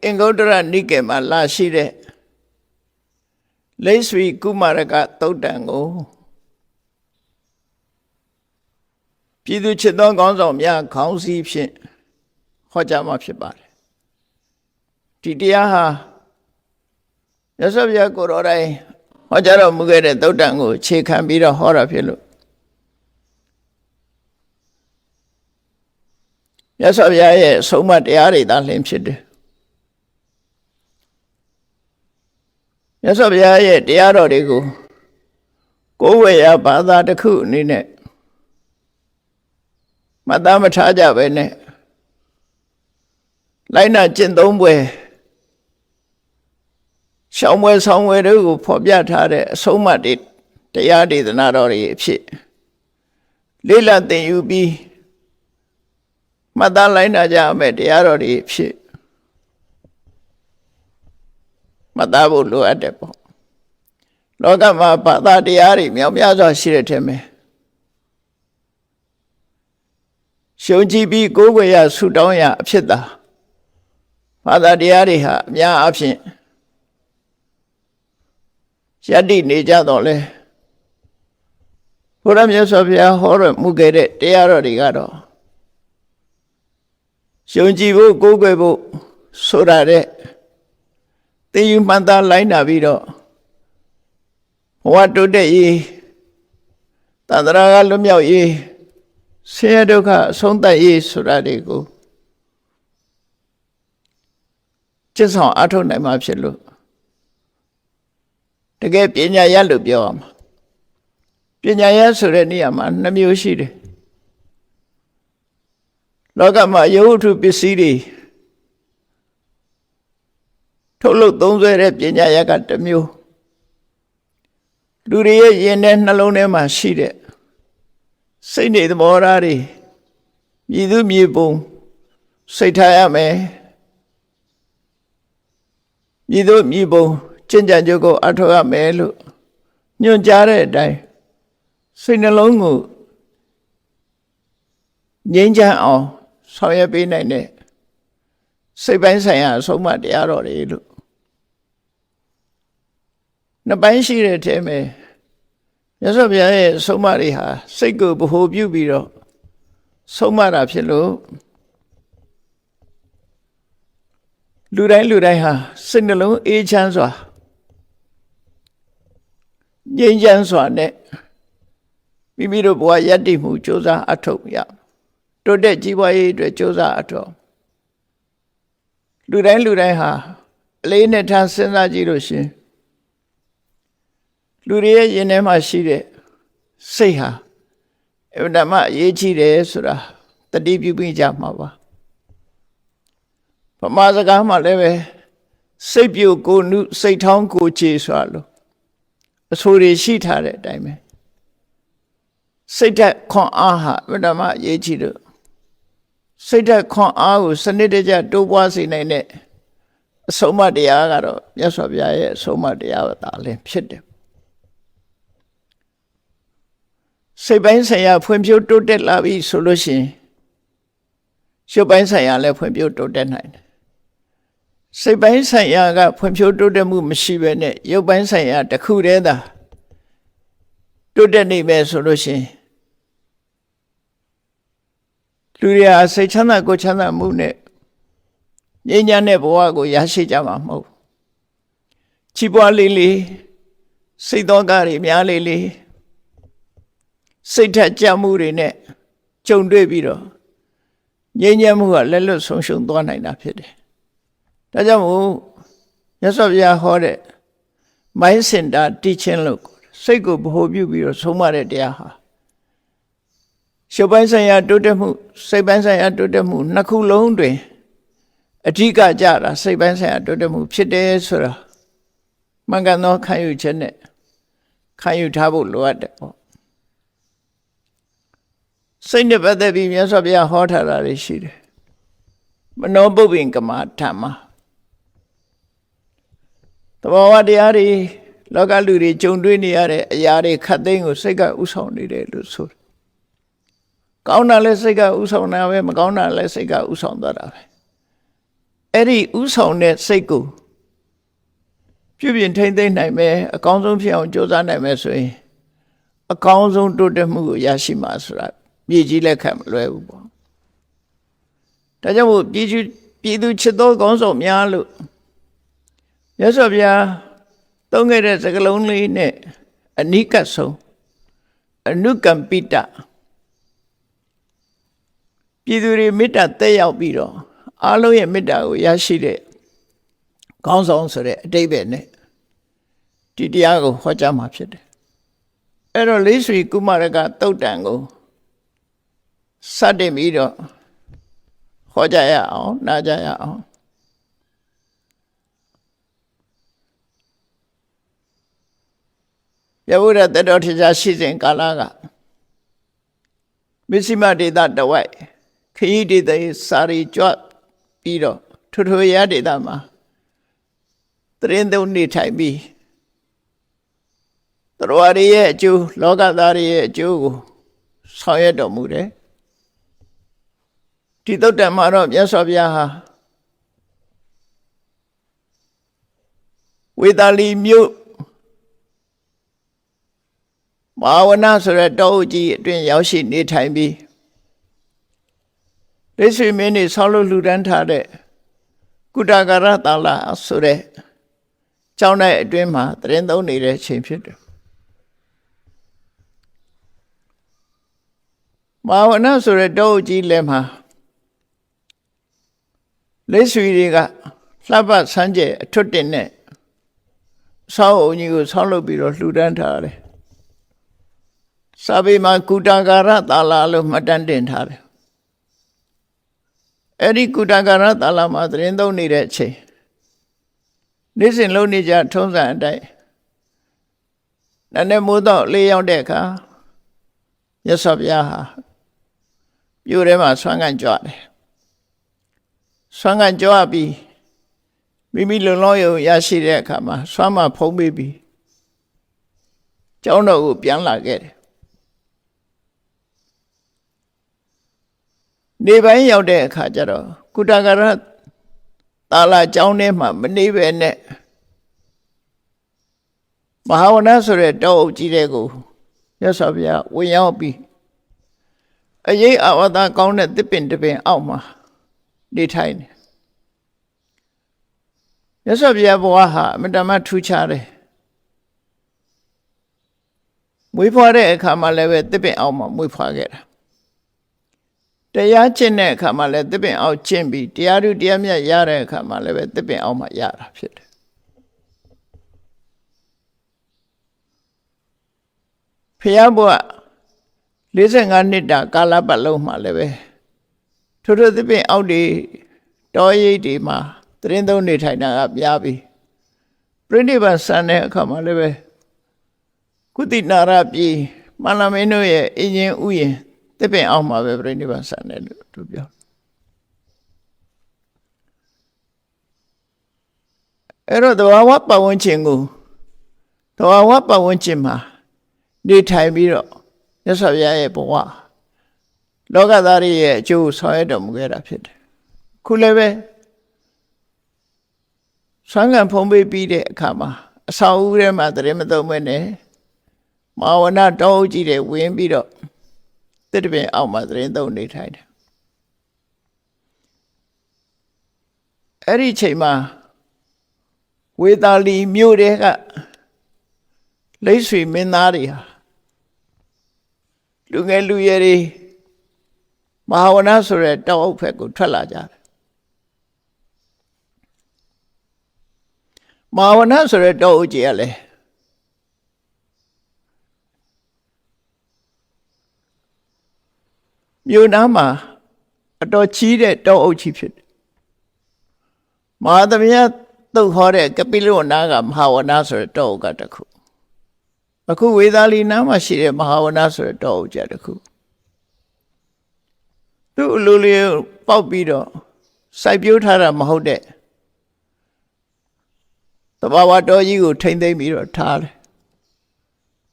င်္ဂုတ္တရနိကေမှာလာရှိတဲ့လိဆွေကုမာရကသုတ်တံကိုပြည်သူချစ်သောခေါင်းဆောင်များခေါင်းစည်းဖြင့်ဟောကြားမှာဖြစ်ပါတယ်ဒီတရားဟာမြတ်စွာဘုရားကိုယ်တော်တိုင်ဟောကြားတော်မူခဲ့တဲ့သုတ်တံကိုအခြေခံပြီးတော့ဟောတာဖြစ်လို့မြတ်စွာဘုရားရဲ့ဆုံးမတရားတွေသာလျှင်ဖြစ်တယ်မြတ်စွာဘုရားရဲ့တရားတော်တွေကိုကိုယ်ဝေယဘာသာတစ်ခုအနေနဲ့မသားမထားကြပဲနဲ့လိုက်နာကျင့်သုံးပွဲရှောင်းပွဲဆောင်ပွဲတွေကိုဖော်ပြထားတဲ့အဆုံးအမတွေတရားဒေသနာတော်တွေအဖြစ်လေးလံသင်ယူပြီးမသားလိုက်နာကြမယ်တရားတော်တွေအဖြစ်မသားဖို့လိုအပ်တယ်ပေါ့လောကမှာဘာသာတရားတွေမြောက်များစွာရှိတဲ့ထဲမှာရှုံးကြည့်ပြီးကိုယ်ွယ်ရဆူတောင်းရအဖြစ်သာဘာသာတရားတွေဟာအများအပြားယတ္တိနေကြတော့လေဘုရားမြတ်စွာဘုရားဟောတော်မူခဲ့တဲ့တရားတော်တွေကတော့ရှုံးကြည့်ဖို့ကိုယ်ွယ်ဖို့ဆိုရတဲ့သိယူမှန်သားလိုက်နာပြီးတော့ဘဝတိုးတက်ရေးသန္တရာကလွတ်မြောက်ရေးဆင်းရဲဒုက္ခအဆုံးသတ်ရေးဆိုတာတွေကိုကျင့်ဆောင်အားထုတ်နိုင်မှာဖြစ်လို့တကယ်ပညာရလို့ပြောရမှာပညာရဆိုတဲ့နေရာမှာ2မျိုးရှိတယ်လောကမှာယုတ်ထုပစ္စည်းတွေထုတ်လုပ်သုံးစွဲတဲ့ပညာရက1မျိုးလူတွေရဲ့ရင်ထဲနှလုံးထဲမှာရှိတဲ့စိတ်နေသဘောထားတွေမြည်သူမြည်ပုံစိတ်ထားရမယ်မြည်သူမြည်ပုံကျင့်ကြံကြုတ်ကိုအထောက်ရမယ်လို့ညွှန်ကြားတဲ့အတိုင်းစိတ်နှလုံးကိုငြိမ်းချမ်းအောင်ဆောင်ရွက်ပေးနိုင်တဲ့စိတ်ပိုင်းဆိုင်ရာအဆုံးအမတရားတော်တွေလို့နှစ်ပိုင်းရှိတဲ့ထဲမှာမြတ်စွာဘုရားရဲ့ဆုံးမတွေဟာစိတ်ကိုဗဟိုပြုပြီးတော့ဆုံးမတာဖြစ်လို့လူတိုင်းဟာစိတ်နှလုံးအေးချမ်းစွာငြိမ်းချမ်းစွာနဲ့မိမိတို့ဘဝယတ္တိမှုကြိုးစားအထောက်ရတိုးတက်ကြီးပွားရေးအတွက်ကြိုးစားအထောက်လူတိုင်းဟာအလေးနဲ့ထားစဉ်းစားကြည့်လို့ရှင်လူတွေရဲ့ရင်ထဲမှာရှိတဲ့စိတ်ဟာအမှန်တမ်းအရေးကြီးတယ်ဆိုတာတတိပြုပြီးကြမှာပါဗမာစကားမှာလည်းပဲစိတ်ပြုတ်ကိုနုစိတ်ထောင်းကိုခြေဆိုတာလို့အဆိုတွေရှိထားတဲ့အတိုင်းပဲစိတ်ဓာတ်ခွန်အားဟာအမှန်တမ်းအရေးကြီးတယ်စိတ်ဓာတ်ခွန်အားကိုစနစ်တကျတိုးပွားစေနိုင်တဲ့အဆုံးအမတရားကတော့မြတ်စွာဘုရားရဲ့အဆုံးအမတရားသာလည်းဖြစ်တယ်စိတ်ပိုင်းဆိုင်ရာဖွံ့ဖြိုးတိုးတက်လာပြီဆိုလို့ရှိရင်ရုပ်ပိုင်းဆိုင်ရာလည်းဖွံ့ဖြိုးတိုးတက်နိုင်တယ်စိတ်ပိုင်းဆိုင်ရာကဖွံ့ဖြိုးတိုးတက်မှုမရှိဘဲနဲ့ရုပ်ပိုင်းဆိုင်ရာတစ်ခုတည်းသာတိုးတက်နေမယ်ဆိုလို့ရှိရင်လူတွေဟာစိတ်ချမ်းသာကိုယ်ချမ်းသာမှုနဲ့ငြိမ်းချမ်းတဲ့ဘဝကိုရရှိကြမှာမဟုတ်ချီးပွားလေးစိတ်သောကတွေများလေးစိတ်ထက်ကြမှုတွေနဲ့ကြုံတွေ့ပြီးတော့ငြိမ်းချမ်းမှုကလက်လွတ်ဆုံးရှုံးသွားနိုင်တာဖြစ်တယ်။ဒါကြောင့်မို့မြတ်စွာဘုရားဟောတဲ့ mind center teaching လို့စိတ်ကိုဗဟိုပြုပြီးတော့ဆုံးမတဲ့တရားဟာရုပ်ပိုင်းဆိုင်ရာတိုးတက်မှုစိတ်ပိုင်းဆိုင်ရာတိုးတက်မှုနှစ်ခုလုံးတွင်အဓိကကြတာစိတ်ပိုင်းဆိုင်ရာတိုးတက်မှုဖြစ်တယ်ဆိုတာမှန်ကန်သောခံယူချက်နဲ့ခံယူထားဖို့လိုအပ်တယ်ပေါ့စိတ်နဲ့ပတ်သက်ပြီးမြတ်စွာဘုရားဟောထားတာတွေရှိတယ်မနောပုပ္ပင်ကမထမသဘောဝတရားတွေလောကလူတွေကြုံတွေ့နေရတဲ့အရာတွေခတ်သိမ်းကိုစိတ်ကဥဆောင်နေတယ်လို့ဆိုတယ်ကောင်းတာလည်းစိတ်ကဥဆောင်တာပဲမကောင်းတာလည်းစိတ်ကဥဆောင်သွားတာပဲ အဲ့ဒီဥဆောင်တဲ့စိတ်ကိုပြုပြင်ထိန်းသိမ်းနိုင်မယ်အကောင်းဆုံးဖြစ်အောင်ကြိုးစားနိုင်မယ်ဆိုရင်အကောင်းဆုံးတိုးတက်မှုကိုရရှိမှာဆိုတာမြေကြီးလက်ခံမလွယ်ဘူးပေါ့ဒါကြောင့်မို့ပြည်သူချစ်သောကောင်းဆောင်များလို့မြတ်စွာဘုရားသုံးခဲ့တဲ့စကားလုံးလေးနဲ့အနိကဆုံးအနုကမ္ပိတပြည်သူတွေမေတ္တာတက်ရောက်ပြီးတော့အားလုံးရဲ့မေတ္တာကိုရရှိတဲ့ကောင်းဆောင်ဆိုတဲ့အတိတ်ပဲနဲ့ဒီတရားကိုဟောကြားမှာဖြစ်တယ်အဲ့တော့လေးဆွေကုမာရကတုတ်တန်ကိုစတင်ပြီးတော့ဟောကြားရအောင်နားကြရအောင်ယဝုဒတတော်ထေရရှိစဉ်ကာလကမစ္စည်းမဒေသတဝိုက်ခရီးဒေသစာရီကြွပြီးတော့ထွထွရဒေသမှာတရင်သုံးနေထိုင်ပြီးတရဝရရဲ့အကျိုးလောကသားရဲ့အကျိုးကိုဆောင်ရွက်တော်မူတယ်ဒီသုတ်တံမှာတော့မြတ်စွာဘုရားဟာဝေသာလီမြို့မဟာဝနဆိုတဲ့တောအုပ်ကြီးအတွင်ရောက်ရှိနေထိုင်ပြီးလက်ဆွေမင်းနေဆောက်လုပ်လှူဒန်းထားတဲ့ကုတကာရတာလာဆိုတဲ့ကျောင်း၌အတွင်မှာတရင်သုံးနေတဲ့ချိန်ဖြစ်တယ်မဟာဝနဆိုတဲ့တောအုပ်ကြီးလည်းမှာလက်ဆွေတွေကလှပဆန်းကျဲအထွတ်တင်နဲ့ဆောက်အုံကြီးကိုဆောက်လုပ်ပြီးတော့လှူဒန်းထားတယ်စာပေမှာကုတကာရတာလာလို့မှတ်တမ်းတင်ထားတယ်အဲ့ဒီကုတကာရတာလာမှာသတင်းသုံးနေတဲ့အချိန်နေ့စဉ်လုံးနေကြထုံးစံအတိုင်းနည်းနည်းမိုးတော့လေးရောက်တဲ့အခါမြတ်စွာဘုရားဟာမြို့ထဲမှာဆွမ်းခံကြွတယ်ဆွမ်းခံကြွပြီးမိမိလုံလောက်ရုံရရှိတဲ့အခါမှာဆွမ်းမဖုံးပေးပြီးကျောင်းတော်ကိုပြန်လာခဲ့တယ်နေပိုင်းရောက်တဲ့အခါကျတော့ကုတကာရတာလာကျောင်းထဲမှာမနေပဲနဲ့မဟာဝနဆိုတဲ့တောအုပ်ကြီးတဲ့ကိုမြတ်စွာဘုရားဝင်ရောက်ပြီးအရေးအဝါဒကောင်းတဲ့သစ်ပင်တစ်ပင်အောက်မှာနေထိုင်တယ်မြတ်စွာဘုရားဘဝဟာအမတမထူးခြားတယ်မွေးဖွားတဲ့အခါမှာလည်းပဲသစ်ပင်အောက်မှာမွေးဖွားခဲ့တာတရားကျင့်တဲ့အခါမှာလည်းသစ်ပင်အောက်ကျင့်ပြီးတရားဓုတရားမြတ်ရတဲ့အခါမှာလည်းပဲသစ်ပင်အောက်မှာရတာဖြစ်တယ်ဖျားဘုရား45နှစ်တာကာလပတ်လုံးမှာလည်းပဲထို့သစ်ပင်အောက်တွေတောရိပ်တွေမှာတရင်သုံးနေထိုင်တာကပြားပြီးပြိဋိဘဆန်တဲ့အခါမှာလည်းပဲကုသနာရပြည်မန္လမင်းတို့ရဲ့အင်ဂျင်ဥယျာဉ်သစ်ပင်အောက်မှာပဲပြိဋိဘဆန်တယ်လို့သူပြောအဲ့တော့သဘာဝပတ်ဝန်းကျင်ကိုသဘာဝပတ်ဝန်းကျင်မှာနေထိုင်ပြီးတော့မြတ်စွာဘုရားရဲ့ဘဝလောကသားတွေရဲ့အကျိုးဆောင်ရွက်တော်မူခဲ့တာဖြစ်တယ်ခုလည်းပဲဆွမ်းခံဖုံးပေးပြီးတဲ့အခါမှာအဆောင်ဦးထဲမှာတရင်မသုံးမဲ့နဲ့မဟာဝနတောအုပ်ကြီးတွေဝင်ပြီးတော့တစ်တပင်အောက်မှာတရင်သုံးနေထိုင်တယ်အဲ့ဒီချိန်မှာဝေသာလီမြို့တဲကလိတ်ဆွေမင်းသားတွေဟာလူငယ်လူရွယ်တွေမဟာဝနဆိုတဲ့တောအုပ်ဘက်ကိုထွက်လာကြတယ်မဟာဝနဆိုတဲ့တောအုပ်ကြီးကလည်းမြို့နားမှာအတော်ကြီးတဲ့တောအုပ်ကြီးဖြစ်တယ်မဟာသမယသုတ်ဟောတဲ့ကပိလဝနာကမဟာဝနဆိုတဲ့တောအုပ်ကတခုအခုဝေသာလီနားမှာရှိတဲ့မဟာဝနဆိုတဲ့တောအုပ်ကြတခုသူ့အလိုလေးပေါက်ပြီးတော့စိုက်ပျိုးထားတာမဟုတ်တဲ့တဘာဝတော်ကြီးကိုထိမ့်သိမ့်ပြီးတော့ထားတယ်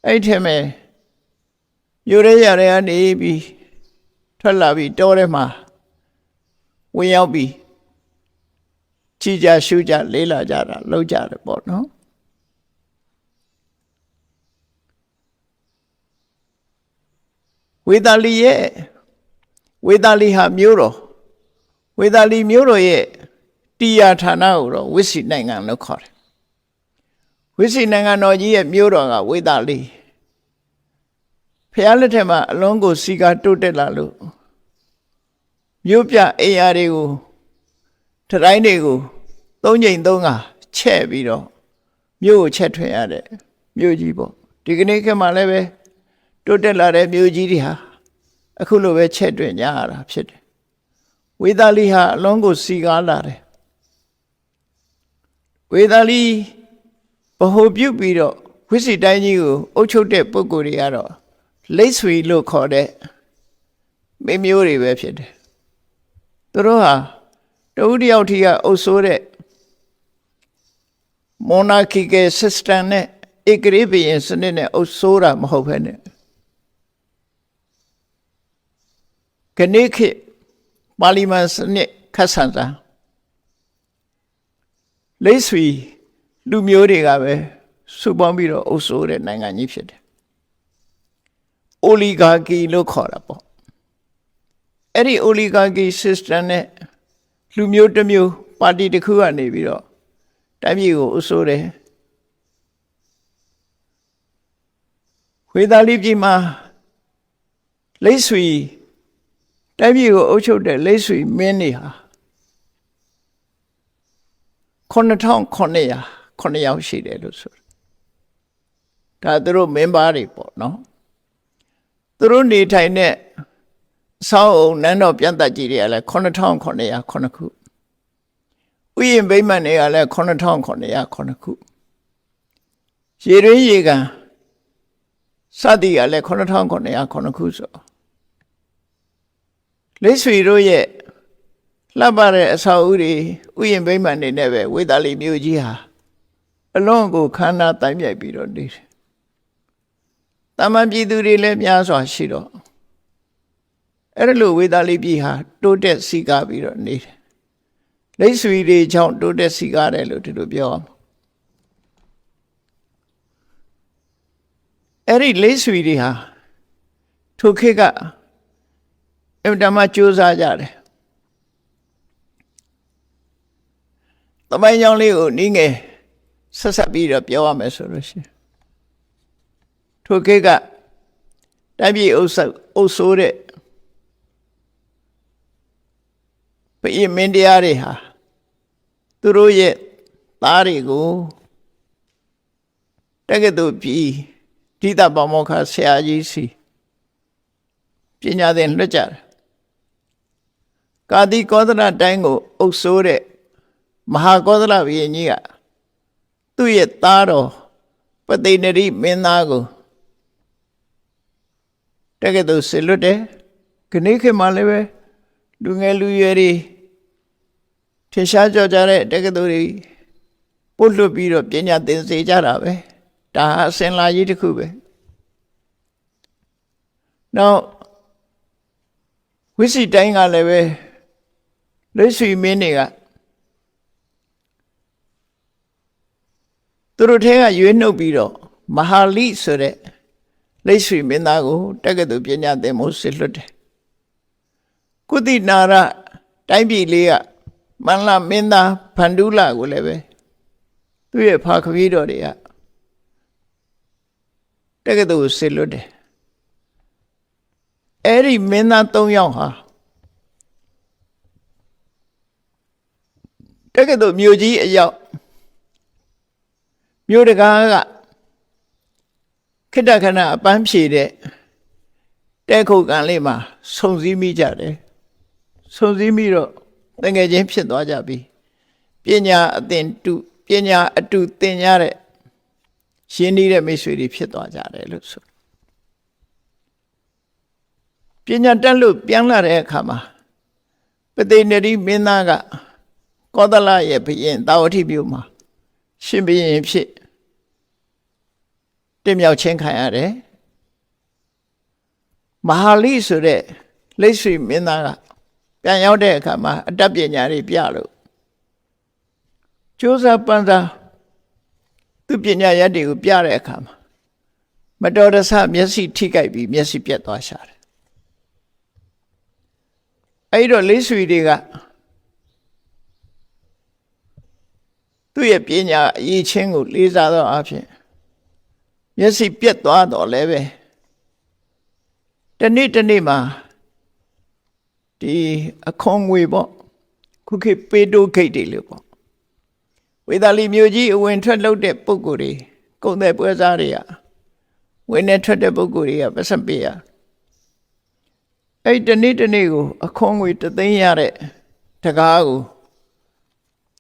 အဲ့ထက်မဲ့မြို့ရဲရတဲ့ကနေပြီးထွက်လာပြီးတောထဲမှာဝင်ရောက်ပြီး ကြည်ကြရှုကြလေးလာကြတာလောက်ကြတယ်ပေါ့နော်ဝေသာလီရဲ့ဝေသာလီဟာမြို့တော်ဝေသာလီမြို့တော်ရဲ့တရားဌာနကိုတော့ဝိစီနိုင်ငံလို့ခေါ်တယ်ဝိစီနိုင်ငံတော်ကြီးရဲ့မြို့တော်ကဝေသာလီဖျားလက်ထက်မှာအလုံးကိုစီကာတိုးတက်လာလို့မြို့ပြအိမ်ယာတွေကိုထတိုင်းတွေကိုသုံးချိန်သုံးကချဲ့ပြီးတော့မြို့ကိုချက်ထွင်ရတဲ့မြို့ကြီးပေါ့ဒီကနေ့ခေတ်မှာလည်းပဲတိုးတက်လာတဲ့မြို့ကြီးတွေဟာအခုလိုပဲချက်တွင်ကြရတာဖြစ်တယ်ဝေသာလီဟာအလုံးကိုစီကားလာတယ်ဝေသာလီဗဟိုပြုပြီးတော့ဝိစီတိုင်းကြီးကိုအုပ်ချုပ်တဲ့ပုဂ္ဂိုလ်တွေကတော့လိတ်ဆွေလို့ခေါ်တဲ့မိမျိုးတွေပဲဖြစ်တယ်သူတို့ဟာတဦးတယောက်ထိကအုပ်စိုးတဲ့ monarchical system နဲ့ဧကရေဘုရင်စနစ်နဲ့အုပ်စိုးတာမဟုတ်ဘဲနဲ့ခဏခေတ်ပါလီမန်စနစ်ခတ်ဆန်တာလိတ်ဆွေလူမျိုးတွေကပဲစုပေါင်းပြီးတော့အုပ်စိုးတဲ့နိုင်ငံကြီးဖြစ်တယ်။ oligarchy လို့ခေါ်တာပေါ့။အဲ့ဒီ oligarchy system နဲ့လူမျိုးတစ်မျိုးပါတီတစ်ခုကနေပြီးတော့တိုင်းပြည်ကိုအုပ်စိုးတယ်။ဝေသာလီပြည်မှာလိတ်ဆွေတိုင်းပြည်ကိုအုပ်ချုပ်တဲ့လိတ်ဆွေမင်းတွေဟာ9900ယောက်ရှိတယ်လို့ဆိုတာဒါသူတို့မင်းသားတွေပေါ့နော်သူတို့နေထိုင်တဲ့အဆောက်အုံနန်းတော်ပြန်သက်ကြီးတွေကလည်း9909ခုဥယျာဉ်ဗိမာန်တွေကလည်း9909ခုရေရင်းရေကန်စသည်ကလည်း9909ခုဆိုလိတ်ဆွေတို့ရဲ့လှပတဲ့အဆောက်အဦတွေဥယျာဉ်ဗိမာန်တွေနဲ့ပဲဝေသာလီမြို့ကြီးဟာအလွန်ကိုခမ်းနားတိုင်းမြိုက်ပြီးတော့နေတယ်။တမန်ပြည်သူတွေလည်းများစွာရှိတော့အဲ့လိုဝေသာလီပြည်ဟာတိုးတက်စီကားပြီးတော့နေတယ်။လိတ်ဆွေတွေကြောင့်တိုးတက်စီကားတယ်လို့ဒီလိုပြောအောင်။အဲ့ဒီလိတ်ဆွေတွေဟာထိုခေတ်ကအမြဲတမ်းကြိုးစားကြတယ်။သမိုင်းကြောင်းလေးကိုနည်းငယ်ဆက်ပြီးတော့ပြောရမယ်ဆိုလို့ရှိရင်ထိုခေတ်ကတိုင်းပြည်အုပ်စိုးတဲ့ဘုရင်မင်းတရားတွေဟာသူတို့ရဲ့သားတွေကိုတက္ကသိုလ်ပြည်ဒိဋ္ဌပါမောက္ခဆရာကြီးစီပညာသင်လွှတ်ကြတယ်ကာတိကောသလတိုင်းကိုအုပ်စိုးတဲ့မဟာကောသလဘုရင်ကြီးကသူ့ရဲ့သားတော်ပသိဏရိမင်းသားကိုတက္ကသိုလ်ဆေလွတ်တယ်ခဏခေတ်မှလည်းပဲလူငယ်လူရွယ်တွေထင်ရှားကြော်ကြတဲ့တက္ကသိုလ်တွေပို့လွတ်ပြီးတော့ပညာသင်စေကြတာပဲဒါအစင်လာကြီးတစ်ခုပဲနောက်ဝိစီတိုင်းကလည်းပဲလိတ်ဆွေမင်းတွေကသူတို့ထဲကရွေးနှုတ်ပြီးတော့မဟာလိဆိုတဲ့လိတ်ဆွေမင်းသားကိုတက္ကသိုလ်ပညာသင်ဖို့ဆေလွတ်တယ်ကုသီနာရတိုင်းပြည်လေးကမန္လမင်းသားဖန္ဒူလာကိုလည်းပဲသူ့ရဲ့ဖာခပီးတော်တွေကတက္ကသိုလ်ဆေလွတ်တယ်အဲ့ဒီမင်းသား3ယောက်ဟာတက္ကသိုလ်မြို့ကြီးအရောက်မြို့တကားကခိတ္တခဏအပန်းဖြေတဲ့တဲခုတ်ကန်လေးမှာဆုံစည်းမိကြတယ်ဆုံစည်းမိတော့တကယ်ချင်းဖြစ်သွားကြပြီပညာအတူသင်ကြတဲ့ရှင်းနေတဲ့မိတ်ဆွေတွေဖြစ်သွားကြတယ်လို့ဆိုပညာတက်လို့ပြန်လာတဲ့အခါမှာပသိဏရိမင်းသားကကောသလရဲ့ဘုရင်တာဝတိမြို့မှာရှင်ဘုရင်ဖြစ်တင်မြောက်ချင်းခံရတယ်မဟာလိဆိုတဲ့လိတ်ဆွေမင်းသားကပြန်ရောက်တဲ့အခါမှာအတတ်ပညာတွေပြလို့ ကြိုးစားပန်းစားသူပညာရက်တွေကိုပြတဲ့အခါမှာမတော်တဆမျက်စိထိကြိုက်ပြီးမျက်စိပြတ်သွားရှာတယ်အဲ့တော့လေးဆွေတွေကသူ့ရဲ့ပညာအရေးချင်းကိုလေးစားသောအဖြစ်မျက်စိပြတ်သွားတော့လည်းပဲတနေ့မှာဒီအခွန်ငွေပေါ့ခုခေတ်ပေတိုးဂိတ်တွေလို့ပေါ့ဝေသာလီမြို့ကြီးအဝင်ထွက်လုပ်တဲ့ပုံကိုယ်တွေကုန်တဲ့ပွဲစားတွေကဝင်နေထွက်တဲ့ပုံကိုယ်တွေကပတ်စံပေးရအဲ့တနေ့ကိုအခွန်ငွေ3 သိန်းရတဲ့တကားကို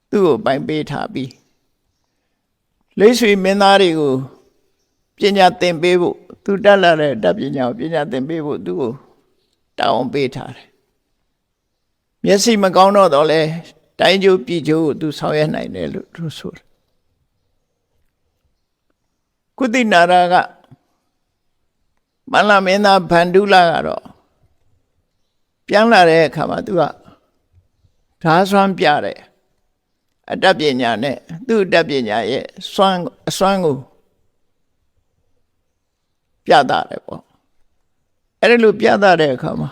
သူ့ကိုပိုင်ပေးထားပြီးလေးဆွေမင်းသားတွေကိုပညာသင်ပေးဖို့သူတက်လာတဲ့တတ်ပညာကိုပညာသင်ပေးဖို့သူ့ကိုတောင်းပေးထားတယ်မျက်စိမကောင်းတော့လဲတိုင်းကျိုးပြည်ကျိုးကိုသူဆောင်ရွက်နိုင်တယ်လို့သူဆိုတယ်ကုသိနာရာကမန္လမင်းသားဗန္ဓုလကတော့ပြန်လာတဲ့အခါမှာသူကဓာဆွမ်းပြတယ်အတတ်ပညာနဲ့သူ့အတတ်ပညာရဲ့အစွမ်းကိုပြတာတယ်ပေါ့အဲ့ဒီလိုပြတာတဲ့အခါမှာ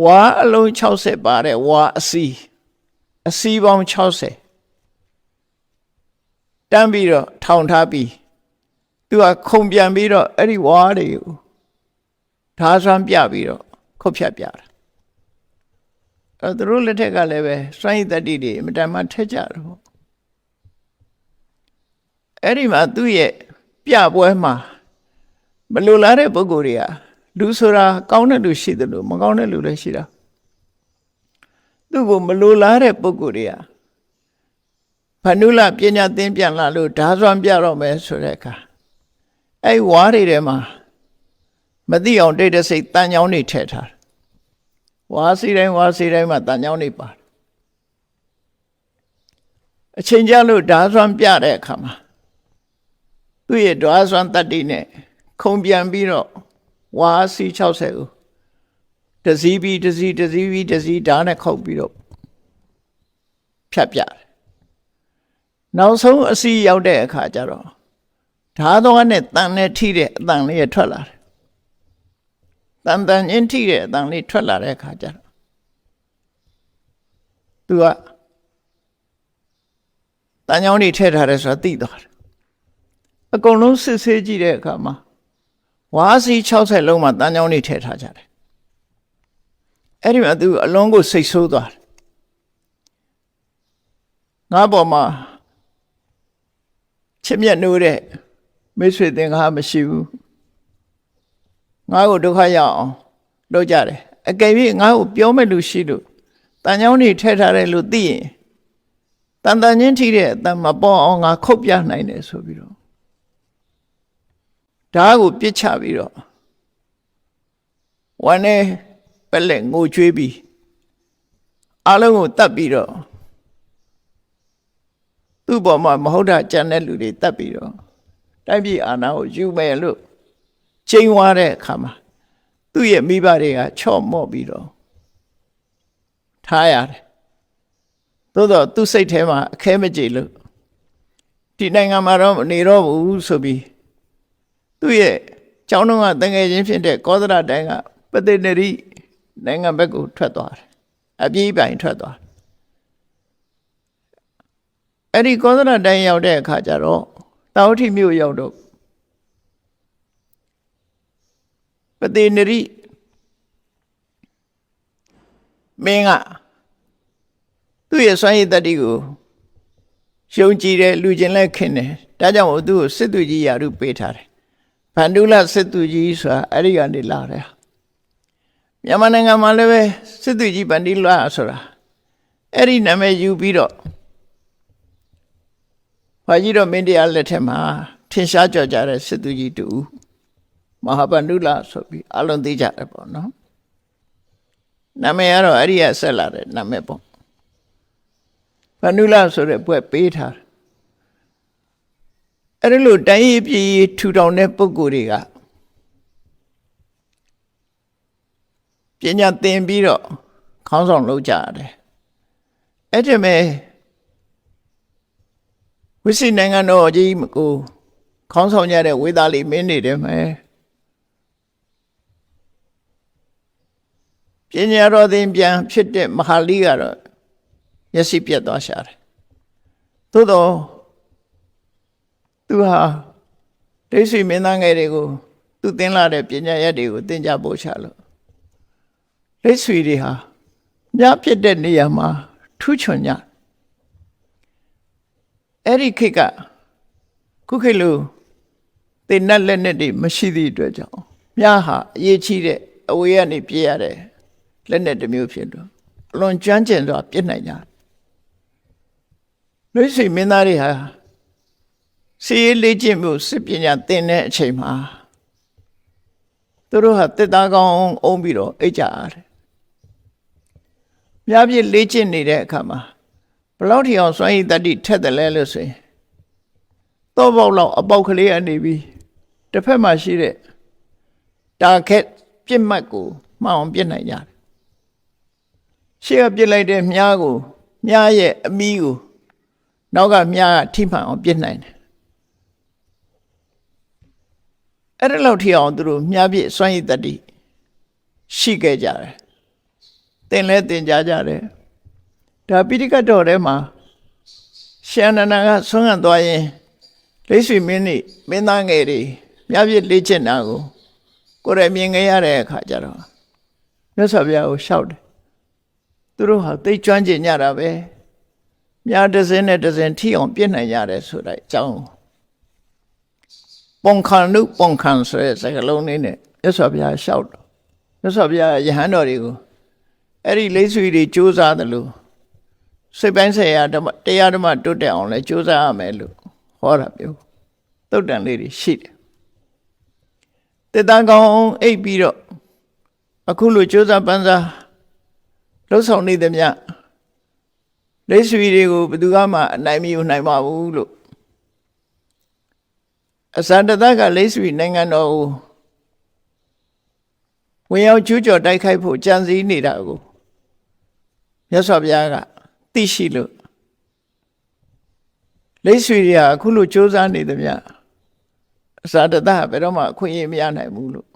ဝါအလုံး60ပါတဲ့ဝါအစီပေါင်း60တန်းပြီးတော့ထောင်ထားပြီးသူကခုံပြန်ပြီးတော့အဲ့ဒီဝါတွေကိုဓာဆွမ်းပြပြီးတော့ခုတ်ဖြတ်ပြတာအဲ့သူတို့လက်ထက်ကလည်းပဲစွန့်ရည်တတိတွေအမတန်မှထက်ကြတယ်ပေါ့အဲ့ဒီမှာသူ့ရဲ့ပြပွဲမှာမလိုလားတဲ့ပုဂ္ဂိုလ်တွေကလူဆိုတာကောင်းတဲ့လူရှိတယ်လို့မကောင်းတဲ့လူလည်းရှိတာသူ့ကိုမလိုလားတဲ့ပုဂ္ဂိုလ်တွေကဗန္ဓုလပညာသင်ပြန်လာလို့ဓာဆွမ်းပြတော့မယ်ဆိုတဲ့အခါအဲ့ဝါးတွေထဲမှာမသိအောင်တိတ်တဆိတ်တန်ချောင်းတွေထည့်ထားတယ်ဝါးစီတိုင်းမှာတန်ချောင်းတွေပါတယ်အချိန်ကြလို့ဓာဆွမ်းပြတဲ့အခါမှာသူ့ရဲ့ဓာဆွမ်းတတ္တိနဲ့ခုံပြန်ပြီးတော့ဝါးစီ60ကိုတစည်းပြီးဓာနဲ့ခုတ်ပြီးတော့ဖြတ်ပြတယ်နောက်ဆုံးအစီရောက်တဲ့အခါကျတော့ဓာသွားနဲ့တန်နဲ့ထိတဲ့အတန်လေးရထွက်လာတယ်တန်ချင်းထိတဲ့အတန်လေးထွက်လာတဲ့အခါကျတော့သူကတန်ချောင်းတွေထည့်ထားတယ်ဆိုတာသိသွားတယ်အကုန်လုံးစစ်ဆေးကြည့်တဲ့အခါမှာဝါးစီ60လုံးမှာတန်ချောင်းတွေထည့်ထားကြတယ်အဲ့ဒီမှာသူအလုံးကိုစိတ်ဆိုးသွားတယ်ငါပေါ်မှာချစ်မြတ်နိုးတဲ့မိတ်ဆွေသင်္ကားမရှိဘူးငါ့ကိုဒုက္ခရောက်အောင်လုပ်ကြတယ်အကယ်၍ငါ့ကိုပြောမဲ့လူရှိလို့တန်ချောင်းတွေထည့်ထားတယ်လို့သိရင်တန်ချင်းထိတဲ့အတန်မပေါ်အောင်ငါခုတ်ပြနိုင်တယ်ဆိုပြီးတော့ဓာတ်ကိုပြစ်ချပြီးတော့ဝမ်းနဲ့ပလက်ငိုကြွေးပြီးအလုံးကိုတတ်ပြီးတော့သူ့ပေါ်မှာမဟုတ်တာကြံတဲ့လူတွေတတ်ပြီးတော့တိုက်ပြည်အာဏာကိုယူမယ်လို့ချိန်ဝါတဲ့အခါမှာသူ့ရဲ့မိဘတွေကချော့မော့ပြီးတော့ထားရတယ်သို့တော့သူ့စိတ်ထဲမှာအခဲမကြေလို့ဒီနိုင်ငံမှာတော့နေတော့ဘူးဆိုပြီးသူ့ရဲ့ကျောင်းတော်ကတငယ်ချင်းဖြစ်တဲ့ကောသလတိုင်းကပသိနရိနိုင်ငံဘက်ကိုထွက်သွားတယ်အပြေးပိုင်ထွက်သွားအဲ့ဒီကောသလတိုင်းရောက်တဲ့အခါကျတော့တာဝတိမြို့ရောက်တော့ပသိနရိမင်းကသူ့ရဲ့စွမ်းရည်တတ္တိကိုရှုံကြည်တယ်လူချင်းလည်းခင်တယ်ဒါကြောင့်သူ့ကိုစစ်သူကြီးရာထူးပေးထားတယ်ဗန္ဓုလစစ်သူကြီးဆိုတာအဲ့ဒီကနေလာတယ်မြန်မာနိုင်ငံမှာလည်းပဲစစ်သူကြီးဗန္ဓုလဆိုတာအဲ့ဒီနာမည်ယူပြီးတော့ဘာကြီးတော့မင်းတရားလက်ထက်မှာထင်ရှားကြော်ကြတဲ့စစ်သူကြီးတူမဟာဗန္ဓုလဆိုပြီးအလုံးသိကြတယ်ပေါ့နော်နာမည်ကတော့အဲ့ဒီကဆက်လာတဲ့နာမည်ပေါ့ဗန္ဓုလဆိုတဲ့ဘွဲ့ပေးထားအဲ့ဒီလိုတိုင်းရေးပြည်ထူထောင်တဲ့ပုဂ္ဂိုလ်တွေကပညာသင်ပြီးတော့ခေါင်းဆောင်လုပ်ကြရတယ်အဲ့ဒီမဲ့ ဝိစီနိုင်ငံတော်ကြီးကိုခေါင်းဆောင်ကြတဲ့ဝေသာလီမင်းနေတယ်မယ်ပညာတော်သင်ပြန်ဖြစ်တဲ့မဟာလိကတော့မျက်စိပြတ်သွားရှာတယ်သို့တော့သူဟာဒိဋ္ဌိမင်းသားငယ်တွေကိုသူသင်လာတဲ့ပညာရက်တွေကိုသင်ကြားပို့ချလို့ဒိဋ္ဌိတွေဟာညဖြစ်တဲ့နေရာမှာထူးချွန်ကြအဲ့ဒီခေတ်ကခုခေတ်လိုသင်္နက်လက်နဲ့တွေမရှိသည့်အတွက်ကြောင့်မြားဟာအရေးကြီးတဲ့အဝေးကနေပြေးရတဲ့လက်နဲ့တစ်မျိုးဖြစ်တော့အလွန်ကျွမ်းကျင်စွာပြစ်နိုင်ကြလူစိတ်မင်းသားတွေဟာစီရေးလေ့ကျင့်မှုစစ်ပညာသင်တဲ့အချိန်မှာသူတို့ဟာတက်သားကောင်းအုံးပြီးတော့အိတ်ကြရတယ်မြားပြည့်လေ့ကျင့်နေတဲ့အခါမှာဘလောက်ထီအောင်စွမ်းရည်တတ္တိထက်တယ်လဲလို့ဆိုရင်တော့ပေါက်လောက်အပေါက်ကလေးအနေပြီးတစ်ဖက်မှာရှိတဲ့တာခက်ပြစ်မှတ်ကိုမှောင်ပြစ်နိုင်ကြတယ်ရှေ့ကပြစ်လိုက်တဲ့မြားကိုမြားရဲ့အမီးကိုနောက်ကမြားကထိမှန်အောင်ပြစ်နိုင်တယ်အဲ့ဒါလောက်ထီအောင်သူတို့မြားပြစ်စွမ်းရည်တတ္တိရှိခဲ့ကြတယ်သင်လဲသင်ကြားကြတယ်ဒါပိဋကတ်တော်ထဲမှာရှန္ဒနာကဆွမ်းခံသွားရင်လိဆွေမင်းနေမင်းသားငယ်တွေမြားပြစ်လေ့ကျင့်တာကိုယ်ရမြင်ခဲ့ရတဲ့အခါကျတော့မြတ်စွာဘုရားကိုလျှောက်တယ်သူတို့ဟာသိကျွမ်းကျင်ကြတာပဲမြားတစ်စင်းနဲ့တစ်စင်းထိအောင်ပြစ်နိုင်ရတယ်ဆိုတဲ့အကြောင်းပုံခံနုပုံခံဆိုတဲ့စကားလုံးလေးနဲ့မြတ်စွာဘုရားလျှောက်တော့မြတ်စွာဘုရားယဟန်တော်တွေကိုအဲ့ဒီလိဆွေတွေကြိုးစားတယ်လို့စိတ်ပိုင်းဆိုင်ရာတရားဓမ္မတိုးတက်အောင်လဲကြိုးစားရမယ်လို့ဟောတာမျိုးသုတ်တန်လေးတွေရှိတယ်တက်တန်းကောင်းအိပ်ပြီးတော့အခုလိုကြိုးစားပန်းစားလှုပ်ဆောင်နေသမျှလိဆွေတွေကိုဘယ်သူမှအနိုင်မယူနိုင်ပါဘူးလို့အစန္ဒတကလိဆွေနိုင်ငံတော်ကိုဝင်ရောက်ကျူးကျော်တိုက်ခိုက်ဖို့ကြံစည်နေတာကိုမြတ်စွာဘုရားကသိရှိလို့လိဆွေတွေကအခုလိုကြိုးစားနေသမျှအစာတသဘယ်တော့မှအခွင့်အရေးမရနိုင်ဘူးလို့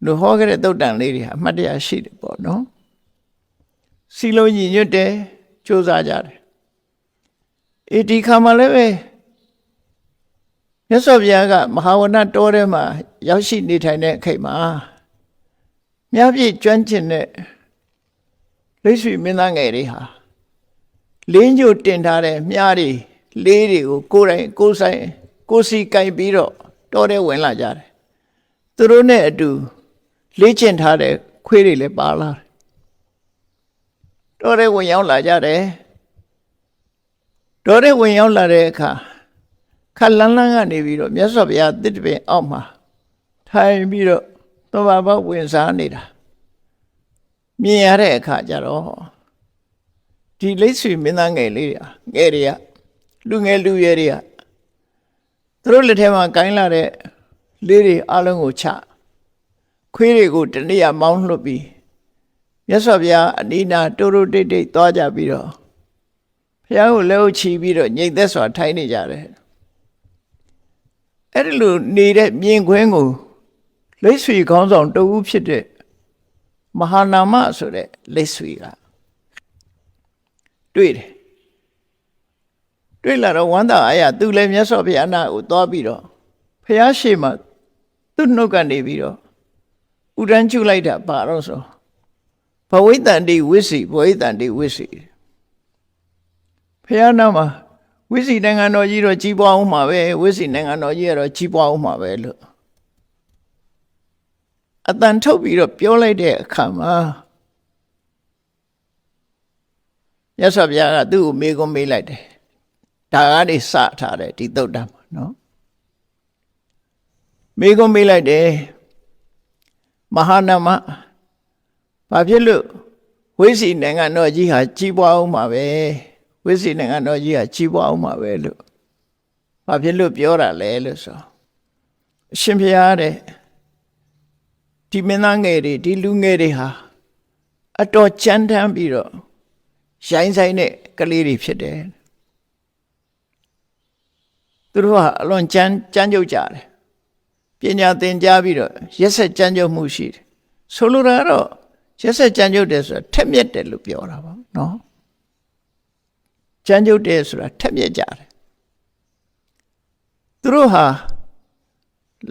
လူဟောခဲ့တဲ့သုတ်တန်လေးတွေဟာအမှတ်တရရှိတယ်ပေါ့နော်စီလုံးညီညွတ်တယ်ကြိုးစားကြတယ်ဒီခါမှလည်းပဲမြတ်စွာဘုရားကမဟာဝနတောထဲမှာရောက်ရှိနေထိုင်တဲ့အချိန်မှာမြတ်ပြည့်ကျွမ်းကျင်တဲ့လိဆွေမင်းသားငယ်တွေဟာလင်းညိုတင်ထားတဲ့မြားတွေလေးတွေကိုကိုယ်တိုင်ကိုယ်ဆိုင်ကိုစီကင်ပြီးတော့တောထဲဝင်လာကြတယ်သူတို့နဲ့အတူလေ့ကျင့်ထားတဲ့ခွေးတွေလည်းပါလာတယ်တောထဲဝင်ရောက်လာကြတယ်တောထဲဝင်ရောက်လာတဲ့အခါခက်လန်းလန်းကနေပြီးတော့မြတ်စွာဘုရားတစ်တပင်အောက်မှာထိုင်ပြီးတော့သောဘာဘဝင်စားနေတာမြင်ရတဲ့အခါကျတော့ဒီလိဆွေမင်းသားငယ်လေးတွေကလူငယ်လူရွယ်တွေကသူတို့လက်ထဲမှာကိုင်းလာတဲ့လေးတွေအလုံးကိုချခွေးတွေကိုတနေ့မောင်းလွှတ်ပြီးမြတ်စွာဘုရားအနိနာတိုးတိုးတိတ်တိတ်သွားကြပြီးတော့ဘုရားကိုလက်ဦးချီပြီးတော့ညိတ်သက်စွာထိုင်နေကြတယ်အဲ့ဒီလိုနေတဲ့မြင်ကွင်းကိုလိဆွေခေါင်းဆောင်တဦးဖြစ်တဲ့မဟာနာမဆိုတဲ့လိဆွေကတွေ့တယ်တွေ့လာတော့ဝမ်းသာအားရသူလည်းမြတ်စွာဘုရားနာကိုသွားပြီးတော့ဘုရားရှိမှသူ့နှုတ်ကနေပြီးတော့ဥဒန်းကျလိုက်တာပါတော့ဆိုဘဝိတ္တန္တိဝိစီဘဝိတ္တန္တိဝိစီဘုရားနာမှာဝိစီနိုင်ငံတော်ကြီးတော့ကြီးပွားအောင်မှာပဲဝိစီနိုင်ငံတော်ကြီးကတော့ကြီးပွားအောင်မှာပဲလို့အတန်ထုတ်ပြီးတော့ပြောလိုက်တဲ့အခါမှာမြတ်စွာဘုရားကသူ့ကိုမေးခွန်းမေးလိုက်တယ်ဒါကနေစထားတယ်ဒီသုတ်တံမှာနော်မေးခွန်းမေးလိုက်တယ်မဟာနာမဘာဖြစ်လို့ဝိစီနိုင်ငံတော်ကြီးဟာကြီးပွားအောင်မှာပဲဝိစီနိုင်ငံတော်ကြီးဟာကြီးပွားအောင်မှာပဲလို့ဘာဖြစ်လို့ပြောတာလဲလို့ဆိုအရှင်ဘုရားတဲ့ဒီမင်းသားငယ်တွေဒီလူငယ်တွေဟာအတော်ကြမ်းတမ်းပြီးတော့ရိုင်းဆိုင်တဲ့ကလေးတွေဖြစ်တယ် သူတို့ဟာအလွန်ကြမ်းကြုတ်ကြတယ်ပညာသင်ကြားပြီးတော့ရက်ဆက်ကြမ်းကြုတ်မှုရှိတယ်ဆိုလိုတာကတော့ရက်ဆက်ကြမ်းကြုတ်တယ်ဆိုတာထက်မြက်တယ်လို့ပြောတာပါနော်ကြမ်းကြုတ်တယ်ဆိုတာထက်မြက်ကြတယ်သူတို့ဟာ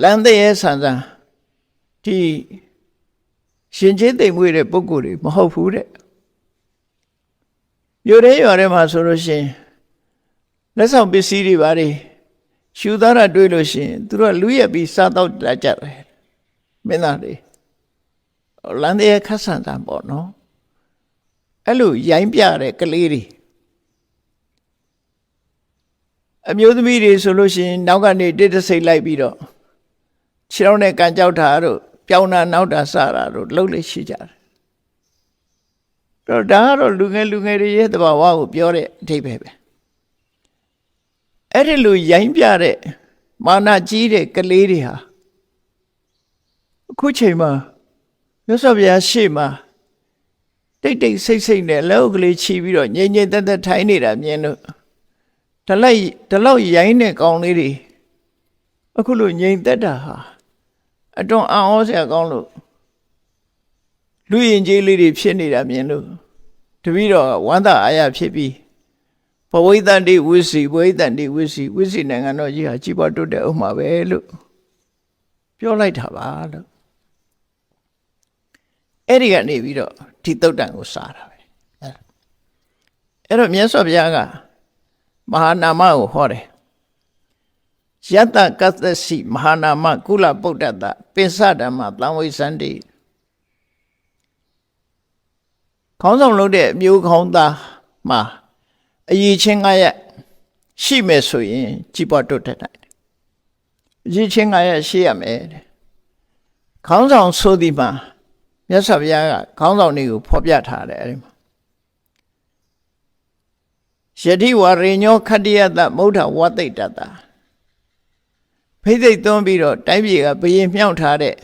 လမ်းသေးရဲ့ဆန်ဆန်ဒီရှင်ကျေးသိမ်မွေးတဲ့ပုဂ္ဂိုလ်တွေမဟုတ်ဘူးတဲ့မြို့ရဲရွာထဲမှာဆိုလို့ရှိရင်လက်ဆောင်ပစ္စည်းတွေပါတွေရှူသားတာတွေ့လို့ရှိရင်သူတို့ကလူရက်ပြီးစားတော့လာကြတယ်မင်းသားတွေလမ်းသေးရဲ့ခက်ဆန်ဆန်ပေါ့နော်အဲ့လိုရိုင်းပြတဲ့ကလေးတွေအမျိုးသမီးတွေဆိုလို့ရှိရင်နောက်ကနေတစ်တဆိတ်လိုက်ပြီးတော့ခြေထောက်နဲ့ကန်ကြောက်တာတို့ပြောင်းတာနောက်တာစတာတို့လှုပ်လေရှိကြတယ်တော့ဒါကတော့လူငယ်တွေရဲ့တဘာဝကိုပြောတဲ့အဓိပ္ပာယ်ပဲအဲ့ဒီလိုရိုင်းပြတဲ့မာနကြီးတဲ့ကလေးတွေဟာအခုချိန်မှာမြတ်စွာဘုရားရှေ့မှာတိတ်ဆိတ်နဲ့လက်အုပ်ကလေးချီပြီးတော့ငြိမ်သက်ထိုင်နေတာမြင်လို့ဒီလောက်ရိုင်းတဲ့ကောင်းလေးတွေအခုလိုငြိမ်သက်တာဟာအတွန်းအံ့ဩစရာကောင်းလို့လူရင်ကြီးလေးတွေဖြစ်နေတာမြင်လို့တပည့်တော်ဝမ်းသာအားရဖြစ်ပြီးဘဝိတ္တိဝိစီနိုင်ငံတော်ကြီးဟာကြီးပွားတိုးတက်အောင်မှာပဲလို့ပြောလိုက်တာပါလို့အဲ့ဒီကနေပြီးတော့ဒီသုတ်တန်ကိုစားတာပဲအဲ့တော့မြတ်စွာဘုရားကမဟာနာမကိုဟောတယ်ယတ္တကတ္တစီမဟာနာမကုလပုဒ္ဒတပိစဓမ္မသံဝိသန္တိခေါင်းဆောင်လုပ်တဲ့အမျိုးခေါင်းသားမှာအရေးချင်း9ရက်ရှိမယ်ဆိုရင်ကြီးပွားတိုးတက်နိုင်တယ်အရေးချင်း9ရက်ရှိရမယ်တဲ့ခေါင်းဆောင်ဆိုသည်မှာမြတ်စွာဘုရားကခေါင်းဆောင်တွေကိုဖော်ပြထားတယ်အဲ့ဒီမှာယတိဝရိညောခတ္တယတမௌဒဝသိတ္တတဖိသိက်သွန်းပြီးတော့တိုင်းပြည်ကဘယင်မြောက်ထားတဲ့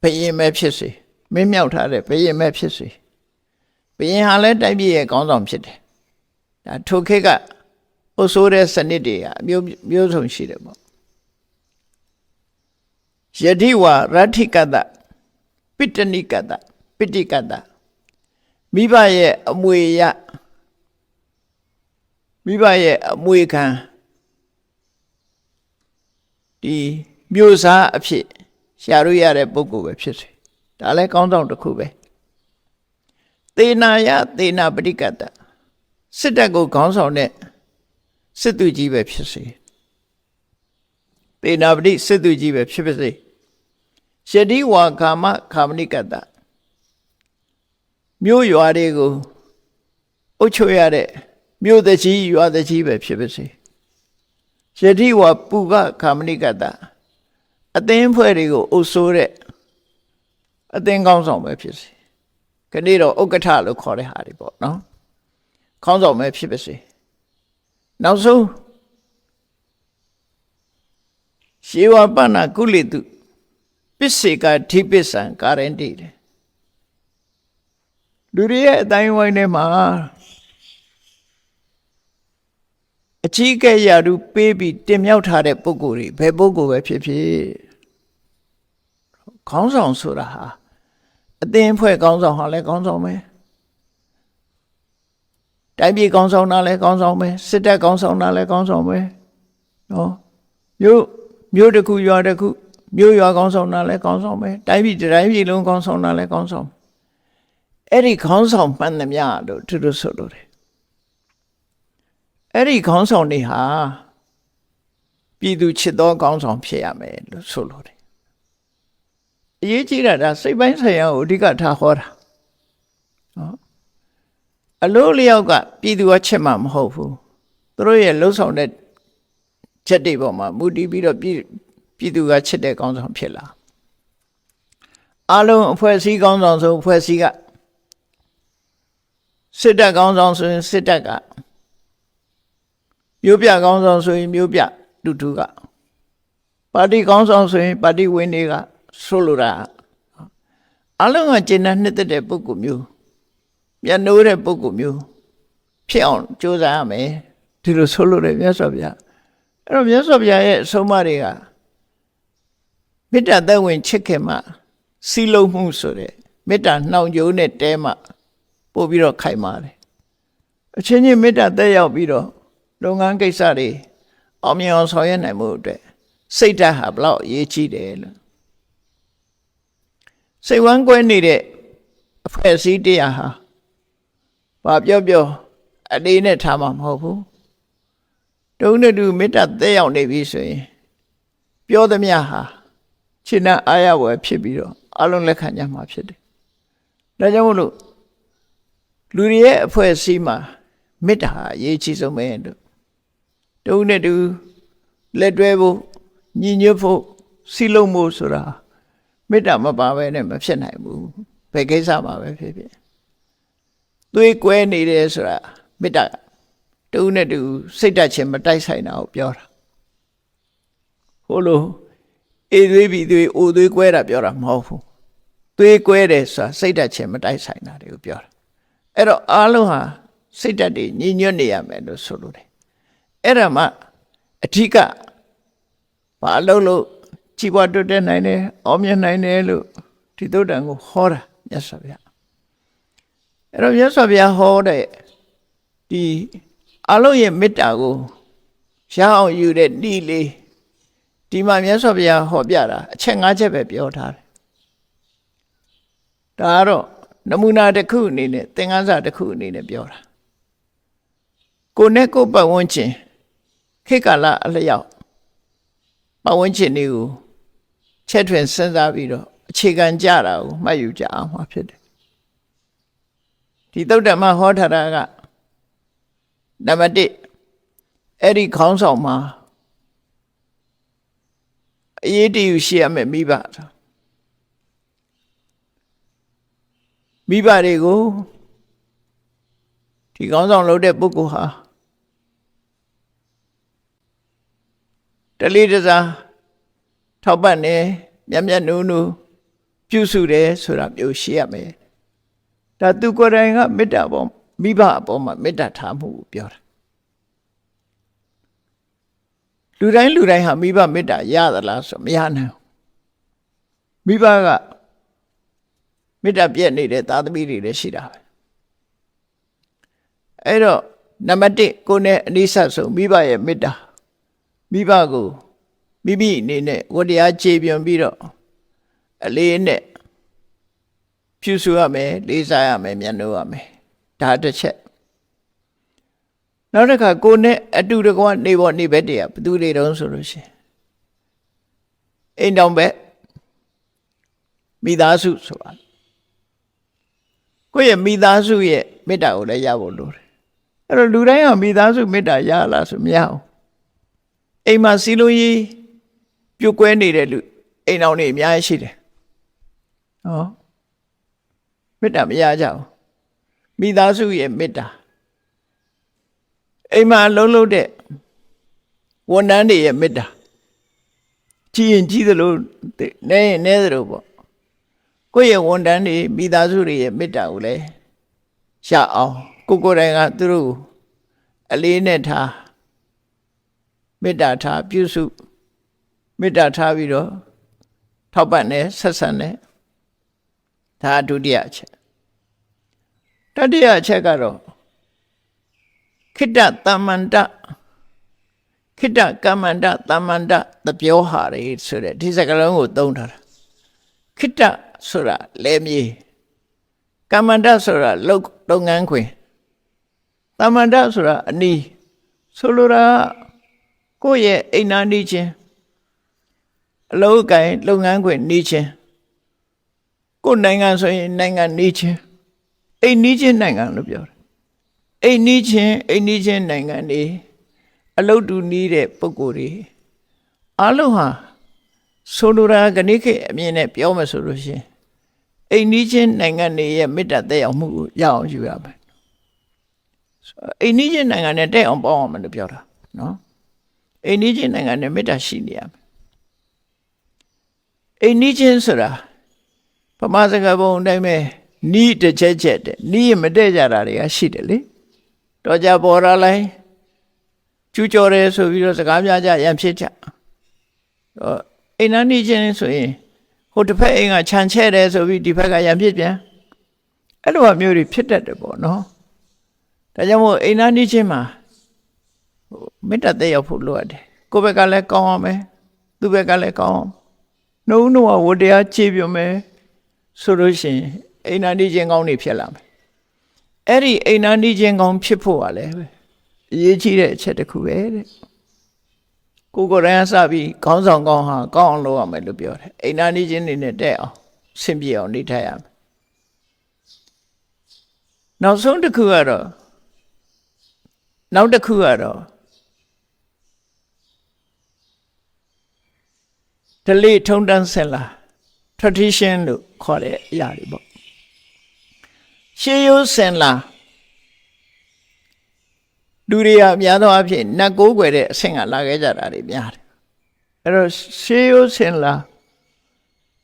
ဘယင်ပဲဖြစ်စေမင်းမြောက်ထားတဲ့ဘယင်ပဲဖြစ်စေဘယင်ဟာလည်းတိုင်းပြည်ရဲ့ခေါင်းဆောင်ဖြစ်တယ်ဒါထိုခေတ်ကအုပ်စိုးတဲ့စနစ်တွေကအမျိုးစုံရှိတယ်ပေါ့ယတိဝရဋ္ဌိကတပိတ္တနိကတပိဋိကတမိဘရဲ့အမွေရမိဘရဲ့အမွေခံဒီမျိုးစားအဖြစ်ရှာလို့ရတဲ့ပုဂ္ဂိုလ်ပဲဖြစ်စေဒါလည်းကောင်းဆောင်တစ်ခုပဲသေနာယသေနာပဋိကတစစ်တပ်ကိုခေါင်းဆောင်တဲ့စစ်သူကြီးပဲဖြစ်စေသေနာပဋိစစ်သူကြီးပဲဖြစ်ပါစေယတိဝါကာမခာမနိကတမြို့ရွာတွေကိုအုပ်ချုပ်ရတဲ့မြို့တကြီးရွာတကြီးပဲဖြစ်ပါစေယတိဝါပုဂခာမနိကတအသင်းဖွဲ့တွေကိုအုပ်စိုးတဲ့အသင်းကောင်းဆောင်ပဲဖြစ်စေခဏတော့ဥက္ကဋ္ဌလို့ခေါ်တဲ့ဟာတွေပေါ့နော်ခေါင်းဆောင်ပဲဖြစ်ပါစေနောက်ဆုံးရှေဝပနာကုလိတုပစ္စေကဓိပစ္ဆံကာရဏတိတယ်လူတွေရဲ့အတိုင်းဝိုင်းထဲမှာအကြီးကဲရာထူးပေးပြီးတင်မြောက်ထားတဲ့ပုဂ္ဂိုလ်တွေဘယ်ပုဂ္ဂိုလ်ပဲဖြစ်ဖြစ်ခေါင်းဆောင်ဆိုတာဟာအသင်းဖွဲ့ခေါင်းဆောင်ဟာလည်းခေါင်းဆောင်ပဲတိုင်းပြည်ခေါင်းဆောင်တာလည်းခေါင်းဆောင်ပဲစစ်တပ်ခေါင်းဆောင်တာလည်းခေါင်းဆောင်ပဲနော်မြို့တစ်ခုရွာတစ်ခုမြို့ရွာခေါင်းဆောင်တာလည်းခေါင်းဆောင်ပဲတိုင်းပြည်လုံးခေါင်းဆောင်တာလည်းခေါင်းဆောင်အဲ့ဒီခေါင်းဆောင်မှန်သမျှလို့သူတို့ဆိုလို့တယ်အဲ့ဒီခေါင်းဆောင်တွေဟာပြည်သူချစ်သောခေါင်းဆောင်ဖြစ်ရမယ်လို့ဆိုလို့တယ်အရေးကြီးတာဒါစိတ်ပိုင်းဆိုင်ရာကိုအဓိကထားဟောတာနော်အလို့လျောက်ကပြည်သူကချစ်မှာမဟုတ်ဘူးသူတို့ရဲ့လှုပ်ဆောင်တဲ့ချက်တွေပေါ်မှာမူတည်ပြီးတော့ပြည်သူကချစ်တဲ့ခေါင်းဆောင်ဖြစ်လာအလုံးအဖွဲ့အစည်းခေါင်းဆောင်ဆိုအဖွဲ့အစည်းကစစ်တပ်ခေါင်းဆောင်ဆိုရင်စစ်တပ်ကမျိုးပြခေါင်းဆောင်ဆိုရင်မျိုးပြတူတူကပါတီခေါင်းဆောင်ဆိုရင်ပါတီဝင်တွေကဆိုလိုတာအလုံးကကျင့်တဲ့နှစ်သက်တဲ့ပုဂ္ဂိုလ်မျိုးမျက်နှိုးတဲ့ပုဂ္ဂိုလ်မျိုးဖြစ်အောင်ကြိုးစားရမယ်ဒီလိုဆိုလိုတယ်မြတ်စွာဘုရား အဲ့တော့မြတ်စွာဘုရားရဲ့အဆုံးအမတွေကမေတ္တာသက်ဝင်ချစ်ခင်မှစီလုံးမှုဆိုတဲ့မေတ္တာနှောင်ကြိုးနဲ့တဲမှပို့ပြီးတော့ခိုင်ပါတယ်အချင်းချင်းမေတ္တာသက်ရောက်ပြီးတော့လုပ်ငန်းကိစ္စတွေအောင်မြင်အောင်ဆောင်ရွက်နိုင်မှုအတွက်စိတ်ဓာတ်ဟာဘလောက်အရေးကြီးတယ်လို့စိတ်ဝမ်းကွဲနေတဲ့အဖွဲ့အစည်းတရားဟာဘာပြောအလေးနဲ့ထားမှာမဟုတ်ဘူးတုံးနဲ့တူမေတ္တာသက်ရောက်နေပြီဆိုရင်ပြောသမျှဟာခြေနှံအားရဝယ်ဖြစ်ပြီးတော့အလုံးလက်ခံကြမှာဖြစ်တယ်ဒါကြောင့်မို့လို့လူတွေရဲ့အဖွဲ့အစည်းမှာမေတ္တာဟာအရေးကြီးဆုံးပဲလို့တုံးနဲ့တူလက်တွဲဖို့ညီညွတ်ဖို့စီလုံးဖို့ဆိုတာမေတ္တာမပါဘဲနဲ့မဖြစ်နိုင်ဘူးဘယ်ကိစ္စမှာပဲဖြစ်ဖြစ်သွေးကွဲနေတယ်ဆိုတာမေတ္တာတူနဲ့တူစိတ်ဓာတ်ချင်းမတိုက်ဆိုင်တာကိုပြောတာဟိုလိုအေးသွေးပြီးသွေးအိုသွေးကွဲတာပြောတာမဟုတ်ဘူးသွေးကွဲတယ်ဆိုတာစိတ်ဓာတ်ချင်းမတိုက်ဆိုင်တာတွေကိုပြောတာအဲ့တော့အားလုံးဟာစိတ်ဓာတ်တွေညီညွတ်နေရမယ်လို့ဆိုလိုတယ်အဲ့ဒါမှအဓိကဘာလို့ကြီးပွားတိုးတက်နိုင်တယ်အောင်မြင်နိုင်တယ်လို့ဒီသုတ္တန်ကိုဟောတာမြတ်စွာဘုရားအဲ့တော့မြတ်စွာဘုရားဟောတဲ့ဒီအလုံးရဲ့မေတ္တာကိုရအောင်ယူတဲ့ဤလေးဒီမှာမြတ်စွာဘုရားဟောပြတာအချက်၅ချက်ပဲပြောထားတယ်ဒါကတော့နမူနာတစ်ခုအနေနဲ့သင်္ကန်းစာတစ်ခုအနေနဲ့ပြောတာကိုယ်နဲ့ကိုယ်ပတ်ဝန်းကျင်ခေတ်ကာလအလျောက်ပတ်ဝန်းကျင်တွေကိုချက်ထွင်စဉ်းစားပြီးတော့အခြေခံကြတာကိုမှတ်ယူကြအောင်မှာဖြစ်တယ်ဒီသုတ္တမဟောထားတာကနံပါတ်1အဲ့ဒီခေါင်းဆောင်မှာအရေးတယူရှိရမယ်မိဘတွေကိုဒီခေါင်းဆောင်လုပ်တဲ့ပုဂ္ဂိုလ်ဟာတလေးတစားထောက်ပံ့နေမြတ်မြတ်နုံနုပြုစုတယ်ဆိုတာမျိုးရှိရမယ်ဒါသူကိုယ်တိုင်ကမေတ္တာပေါ်မိဘအပေါ်မှာမေတ္တာထားမှုကိုပြောတာလူတိုင်းဟာမိဘမေတ္တာရသလားဆိုမရနိုင်မိဘကမေတ္တာပြည့်နေတဲ့သားသမီးတွေလည်းရှိတာပဲအဲ့တော့နံပါတ်1ကိုယ်နဲ့အနိစ္စဆုံးမိဘရဲ့မေတ္တာမိဘကိုမိမိအနေနဲ့ဝတ္တရားခြေပြွန်ပြီးတော့အလေးနဲ့ပြုစုရမယ်လေးစားရမယ်မြတ်လို့ရမယ်ဒါတစ်ချက်နောက်တစ်ခါကိုယ်နဲ့အတူတကွနေဘက်တည်းကဘယ်သူတွေတုံးဆိုလို့ရှိရင်အိမ်တော်ဘက်မိသားစုဆိုတာကိုယ့်ရဲ့မိသားစုရဲ့မေတ္တာကိုလည်းရဖို့လိုတယ်အဲ့တော့လူတိုင်းကမိသားစုမေတ္တာရလားဆိုမရဘူးအိမ်မှာစီလိုကြီးပြုတ်ကွဲနေတဲ့လူအိမ်တော်တွေအများကြီးရှိတယ်ဟောမေတ္တာမရကြဘူးမိသားစုရဲ့မေတ္တာအိမ်မှာလုံးလုံးတဲ့ဝန်ထမ်းတွေရဲ့မေတ္တာကြီးရင်ကြီးသလိုနဲရင်နဲသလိုပေါ့ကိုယ့်ရဲ့ဝန်ထမ်းတွေမိသားစုတွေရဲ့မေတ္တာကိုလည်းရအောင်ကိုယ်တိုင်ကသူတို့အလေးနဲ့ထားမေတ္တာထားပြုစုမေတ္တာထားပြီးတော့ထောက်ပံ့တယ်ဆက်ဆံတယ်ဒါဒုတိယအချက်တတိယအချက်ကတော့ခိတ္တသမ္မန္တခိတ္တကမ္မန္တသမ္မန္တသပြောဟာတွေဆိုတဲ့ဒီစကားလုံးကိုသုံးထားတာခိတ္တဆိုတာလဲမြေကမ္မန္တဆိုတာလုပ်ငန်းခွင်သမ္မန္တဆိုတာအနီးဆိုလိုတာကိုယ့်ရဲ့အိမ်နာနေချင်းအလုပ်ကိုင်လုပ်ငန်းခွင်နေချင်းကိုယ်နိုင်ငံဆိုရင်နိုင်ငံနေချင်းအိမ်နေချင်းနိုင်ငံလို့ပြောတယ်အိမ်နေချင်းနိုင်ငံနေအလုပ်တူနေတဲ့ပုဂ္ဂိုလ်တွေအားလုံးဟာဆိုလိုတာကနေ့ခေတ်အမြင်နဲ့ပြောမှဆိုလို့ရှိရင်အိမ်နေချင်းနိုင်ငံတွေရဲ့မေတ္တာသက်ရောက်မှုကိုရအောင်ယူရမယ်အိမ်နေချင်းနိုင်ငံနဲ့တက်အောင်ပေါင်းအောင်မလို့ပြောတာနော်အိမ်နေချင်းနိုင်ငံနဲ့မေတ္တာရှိနေရမယ်အိမ်နေချင်းဆိုတာဗမာစကားပုံအတိုင်းပဲနီးတစ်ချက်တဲ့နီးမတည့်ကြတာတွေကရှိတယ်လေတော့ကြပေါ်လာလိုက် ကျူးကျော်တယ်ဆိုပြီးတော့စကားများကြရန်ဖြစ်ကြအိမ်နာနေချင်းဆိုရင်ဟိုတစ်ဖက်အိမ်ကခြံချဲ့တယ်ဆိုပြီးဒီဘက်ကရန်ဖြစ်ပြန်အဲ့လိုမျိုးတွေဖြစ်တတ်တယ်ပေါ့နော်ဒါကြောင့်မို့အိမ်နာနေချင်းမှာမေတ္တာသက်ရောက်ဖို့လိုအပ်တယ်ကိုယ့်ဘက်ကလည်းကောင်းအောင်မယ်သူ့ဘက်ကလည်းကောင်းအောင်နှုံဝတ္တရားခြေပြုံမယ်ဆိုလို့ရှိရင်အိမ်နာနေချင်းကောင်းနေဖြစ်လာမယ်အဲ့ဒီအိမ်နာနေချင်းကောင်းဖြစ်ဖို့ကလည်းအရေးကြီးတဲ့အချက်တစ်ခုပဲတဲ့ကိုယ်တိုင်စပြီးခေါင်းဆောင်ကောင်းဟာကောင်းအောင်လုပ်ရမယ်လို့ပြောတယ်အိမ်နာနေချင်းနေနဲ့တဲ့အောင်ဆင်ပြေအောင်နေထိုင်ရမယ်နောက်ဆုံးတစ်ခုကတော့ဓလေ့ထုံးတမ်းစဉ်လာ tradition လို့ခေါ်တဲ့အရာတွေပေါ့ရှေးရိုးစဉ်လာလူတွေကအများသောအားဖြင့်နတ်ကိုးကွယ်တဲ့အဆင့်ကလာခဲ့ကြတာတွေများတယ်အဲ့တော့ရှေးရိုးစဉ်လာ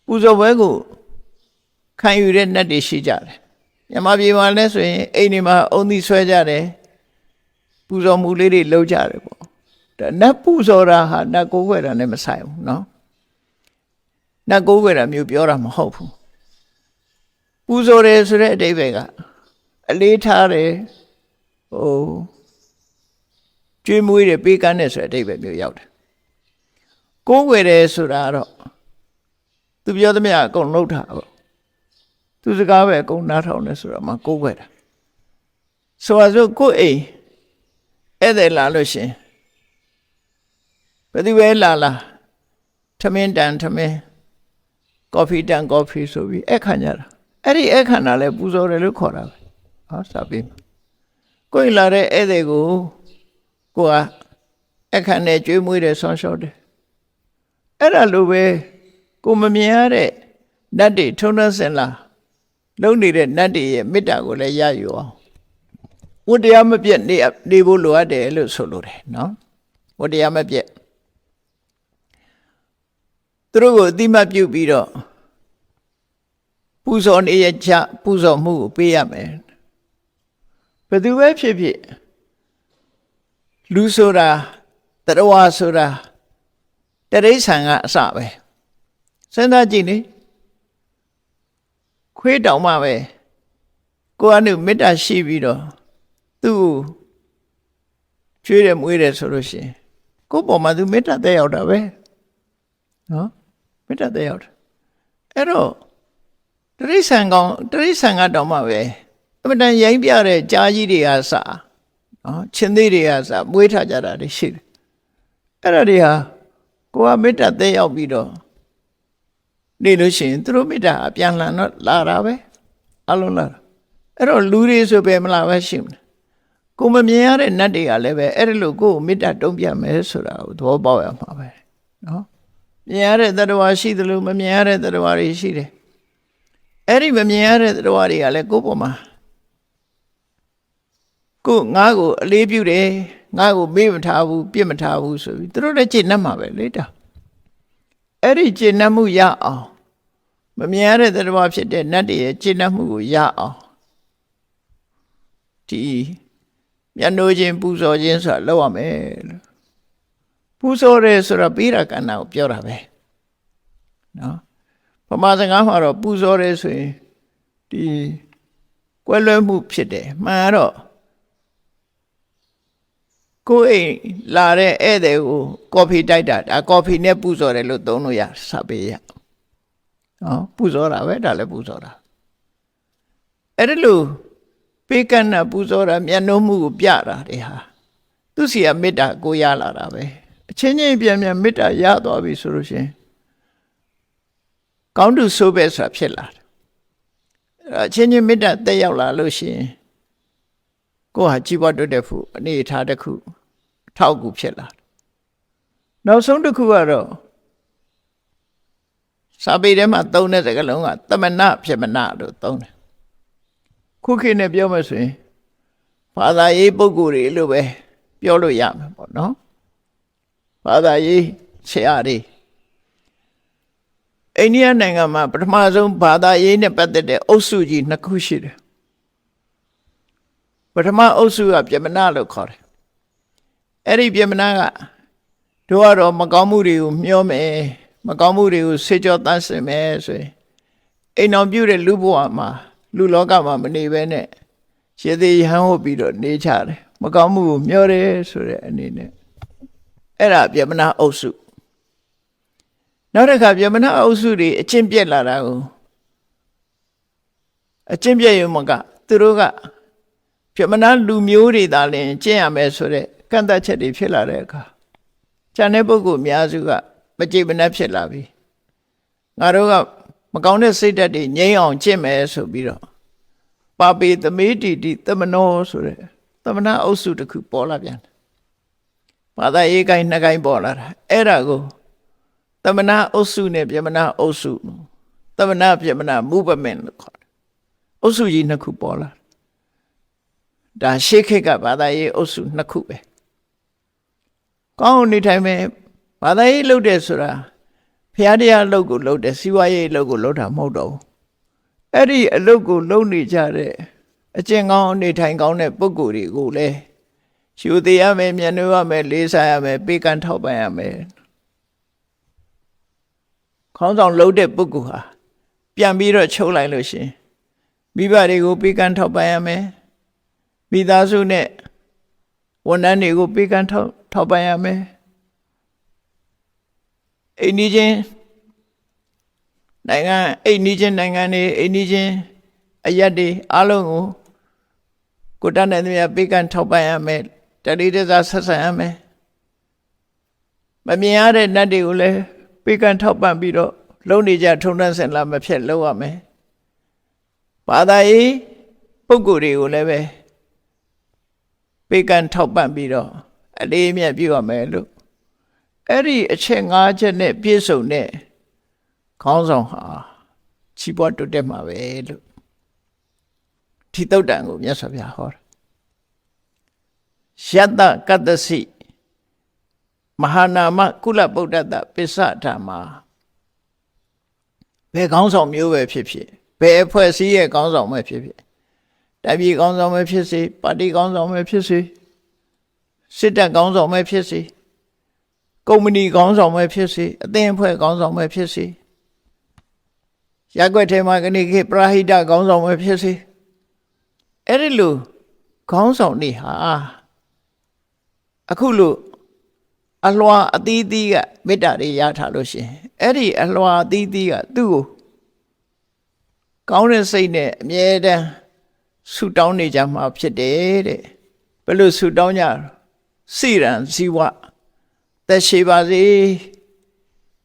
ပူဇော်ပွဲကိုခံယူတဲ့နတ်တွေရှိကြတယ်မြန်မာပြည်မှာလည်းဆိုရင်အိမ်တွေမှာအုံသီးဆွဲကြတယ်ပူဇော်မှုလေးတွေလုပ်ကြတယ်ပေါ့ဒါနတ်ပူဇော်တာဟာနတ်ကိုးကွယ်တာနဲ့မဆိုင်ဘူးเนาะနတ်ကိုးကွယ်တာမျိုးပြောတာမဟုတ်ဘူးပူဇော်တယ်ဆိုတဲ့အဓိပ္ပာယ်ကအလေးထားတယ်ကျွေးမွေးတယ်ပေးကမ်းတယ်ဆိုတဲ့အဓိပ္ပာယ်မျိုးရောက်တယ်ကိုးကွယ်တယ်ဆိုတာတော့သူပြောသမျှအကုန်လုပ်တာပေါ့သူစကားပဲအကုန်နားထောင်တယ်ဆိုတော့မှကိုးကွယ်တာဆိုတော့ကိုယ့်အိမ်ဧည့်သည်လာလို့ရှင်ဘယ်သူပဲလာထမင်းတန်ထမင်းကော်ဖီတန်ကော်ဖီဆိုပြီးအခမ်းကြတာအဲ့ဒီအခမ်းတာလဲပူဇော်တယ်လို့ခေါ်တာပဲဟောစာပေကိုယ်လာတဲ့ဧည့်သည်ကိုကအခမ်းနဲ့ကျွေးမွေးတယ်ဆောင်းလျှော်တယ်အဲ့ဒါလိုပဲကိုမမြင်ရတဲ့နတ်တွေထုံးနှံစင်လာလုံနေတဲ့နတ်တွေရဲ့မေတ္တာကိုလည်းရယူအောင်ဝတ္တရားမပြတ်နေဖို့လိုအပ်တယ်လို့ဆိုလိုတယ်နော်ဝတ္တရားမပြတ်သူတို့ကိုအတိမတ်ပြုပြီးတော့ပူဇော်နေရချပူဇော်မှုကိုပေးရမယ်ဘယ်သူပဲဖြစ်ဖြစ်လူဆိုတာတရဝါဆိုတာတရိษံကအစပဲစဉ်းစားကြည့်လေခွေးတောင်မှပဲကိုယ်ကမေတ္တာရှိပြီးတော့သူ့ကိုကျွေးတယ်မွေးတယ်ဆိုလို့ရှိရင်ကိုယ့်ပေါ်မှာသူမေတ္တာသက်ရောက်တာပဲနော်မေတ္တာသက်ရောက်တယ်အဲ့တော့တရိษံကတော့မှပဲအမှန်တန်ရိုင်းပြတဲ့ကြားကြီးတွေကစနော်ချင်းသေးတွေကစမွေးထားကြတာတွေရှိတယ်အဲ့ဒါတွေဟာကိုယ်ကမေတ္တာသက်ရောက်ပြီးတော့နေလို့ရှိရင်သူတို့မေတ္တာအပြန်လှန်တော့လာတာပဲအလုံးလာတာအဲ့တော့လူတွေဆိုပဲမလာပဲရှိမလားကိုမမြင်ရတဲ့နတ်တွေကလည်းပဲအဲ့ဒါလို့ကိုယ်မေတ္တာတုံ့ပြန်မယ်ဆိုတာကိုသဘောပေါက်ရမှာပဲနော်မြင်ရတဲ့သတ္တဝါရှိသလိုမမြင်ရတဲ့သတ္တဝါတွေရှိတယ်အဲ့ဒီမမြင်ရတဲ့သတ္တဝါတွေကလည်းကိုယ်ပေါ်မှာကိုငါ့ကိုအလေးပြုတယ်ငါ့ကိုမေ့မထားဘူးပြစ်မထားဘူးဆိုပြီးသူတို့လည်းကျေနပ်မှာပဲလေတာအဲ့ဒီကျေနပ်မှုရအောင်မမြင်ရတဲ့သတ္တဝါဖြစ်တဲ့နတ်တွေရဲ့ကျေနပ်မှုကိုရအောင်ဒီမျက်နှာချင်းပူဇော်ခြင်းဆိုတာလုပ်ရမယ်လို့ပူဇော်တယ်ဆိုတာပေးတာကဏ္ဍကိုပြောတာပဲနော်ဗမာစကားမှာတော့ပူဇော်တယ်ဆိုရင်ဒီကွဲလွဲမှုဖြစ်တယ်မှန်တော့ကိုယ်အိမ်လာတဲ့ဧည့်သည်ကိုကော်ဖီတိုက်တာဒါကော်ဖီနဲ့ပူဇော်တယ်လို့သုံးလို့ရစာပေရနော်ပူဇော်တာပဲဒါလည်းပူဇော်တာအဲ့ဒါလို့ပေးကမ်းတာပူဇော်တာမျက်နှာမှုကိုပြတာတွေဟာသူစီကမေတ္တာကိုရလာတာပဲအချင်းချင်းပြန်မေတ္တာရသွားပြီဆိုလို့ရှင်ကောင်းတူဆိုးပဲဆိုတာဖြစ်လာတယ်အချင်းချင်းမေတ္တာတက်ရောက်လာလို့ရှင်ကိုယ်ဟာကြီးပွားတိုးတက်ဖို့အနေအထားတစ်ခုထောက်ကူဖြစ်လာတယ်နောက်ဆုံးတစ်ခုကတော့စာပေထဲမှာသုံးတဲ့စကားလုံးကသမဏဖြစ်မဏလို့သုံးတယ်ခုခေတ်နဲ့ပြောမှဆိုရင်ဘာသာရေးပုဂ္ဂိုလ်တွေလို့ပဲပြောလို့ရမှာပေါ့နော်ဘာသာရေးဆရာတွေအိန္ဒိယနိုင်ငံမှာပထမဆုံးဘာသာရေးနဲ့ပတ်သက်တဲ့အုပ်စုကြီးနှစ်ခုရှိတယ်ပထမအုပ်စုကပြမနာလို့ခေါ်တယ် အဲ့ဒီပြမနာကတို့ကတော့မကောင်းမှုတွေကိုမျောမယ်မကောင်းမှုတွေကိုဆေးကြောတန်းစင်မယ်ဆိုရင်အိမ်တော်ပြုတဲ့လူဘဝမှာလူလောကမှာမနေဘဲနဲ့ရေသေးရဟန်းဟုတ်ပြီးတော့နေကြတယ်မကောင်းမှုကိုမျောတယ်ဆိုတဲ့အနေနဲ့အဲ့ဒါပြမနာအုပ်စုနောက်တစ်ခါပြမနာအုပ်စုတွေအချင်းပြက်လာတာကိုအချင်းပြက်ရုံမကသူတို့ကပြမနာလူမျိုးတွေသာလျှင်ကျင့်ရမယ်ဆိုတဲ့ကန့်သတ်ချက်တွေဖြစ်လာတဲ့အခါကျန်တဲ့ပုဂ္ဂိုလ်အများစုကမကြည်မနှက်ဖြစ်လာပြီငါတို့ကမကောင်းတဲ့စိတ်ဓာတ်တွေငြိမ်းအောင်ကျင့်မယ်ဆိုပြီးတော့ပါပေသမေတိတိသမနောဆိုတဲ့သမဏအုပ်စုတစ်ခုပေါ်လာပြန်တယ်ဘာသာရေးကိုင်းနှစ်ကိုင်းပေါ်လာတာအဲ့ဒါကိုသမဏအုပ်စုနဲ့ပြမနာအုပ်စုသမဏပြမနာ movement လို့ခေါ်တယ်အုပ်စုကြီးနှစ်ခုပေါ်လာဒါရှေးခေတ်ကဘာသာရေးအုပ်စုနှစ်ခုပဲကောင်းနေထိုင်မယ်ဘာသာရေးလုပ်တယ်ဆိုတာဖျားတရားအလုပ်ကိုလုပ်တယ်စီးပွားရေးအလုပ်ကိုလုပ်တာမဟုတ်တော့ဘူးအဲ့ဒီအလုပ်ကိုလုပ်နေကြတဲ့အကျင့်ကောင်းနေထိုင်ကောင်းတဲ့ပုဂ္ဂိုလ်တွေကိုလည်းရှုသေးရမယ်မျက်နှာရမယ်လေးစားရမယ်ပေးကမ်းထောက်ပံ့ရမယ်ခေါင်းဆောင်လုပ်တဲ့ပုဂ္ဂိုလ်ဟာပြန်ပြီးတော့ချုပ်လိုက်လို့ရှင်မိဘတွေကိုပေးကမ်းထောက်ပံ့ရမယ်မိသားစုနဲ့ဝန်ထမ်းတွေကိုပေးကမ်းထောက်ပံ့ရမယ်အိမ်နီးချင်းနိုင်ငံတွေအိမ်နီးချင်းအရက်တွေအားလုံးကိုတတ်နိုင်သမျှပေးကမ်းထောက်ပံ့ရမယ်တတိတစားဆက်ဆံရမယ်မမြင်ရတဲ့နတ်တွေကိုလည်းပေးကမ်းထောက်ပံ့ပြီးတော့လုံနေကြထုံတန်းစင်လာမဖြစ်လုပ်ရမယ်ဘာသာရေးပုဂ္ဂိုလ်တွေကိုလည်းပဲပေးကမ်းထောက်ပံ့ပြီးတော့အလေးအမြတ်ပြုရမယ်လို့အဲ့ဒီအချက်၅ချက်နဲ့ပြည့်စုံတဲ့ခေါင်းဆောင်ဟာချီးပွားတိုးတက်မှာပဲလို့ဒီသုတ်တံကိုမြတ်စွာဘုရားဟောတာယတ္တကတ္တစီမဟာနာမကုလဗုဒ္ဓတပစ္စဓမ္မာဘယ်ခေါင်းဆောင်မျိုးပဲဖြစ်ဖြစ်ဘယ်အဖွဲ့အစည်းရဲ့ခေါင်းဆောင်ပဲဖြစ်ဖြစ်တိုင်းပြည်ခေါင်းဆောင်ပဲဖြစ်စေပါတီခေါင်းဆောင်ပဲဖြစ်စေစစ်တပ်ခေါင်းဆောင်ပဲဖြစ်စေကုမ္ပဏီခေါင်းဆောင်ပဲဖြစ်စေအသင်းအဖွဲ့ခေါင်းဆောင်ပဲဖြစ်စေရပ်ကွက်ထဲမှာကနေခေပရဟိတခေါင်းဆောင်ပဲဖြစ်စေအဲ့ဒီလိုခေါင်းဆောင်နေဟာအခုလို့အလွှာအသီးသီးကမေတ္တာတွေရထားလို့ရှင်အဲ့ဒီအလွှာအသီးသီးကသူ့ကိုကောင်းတဲ့စိတ်နဲ့အမြဲတမ်းဆုတောင်းနေကြမှာဖြစ်တယ်တဲ့ဘယ်လိုဆုတောင်းကြစိရန်ဇီဝသက်ရှိပါစေ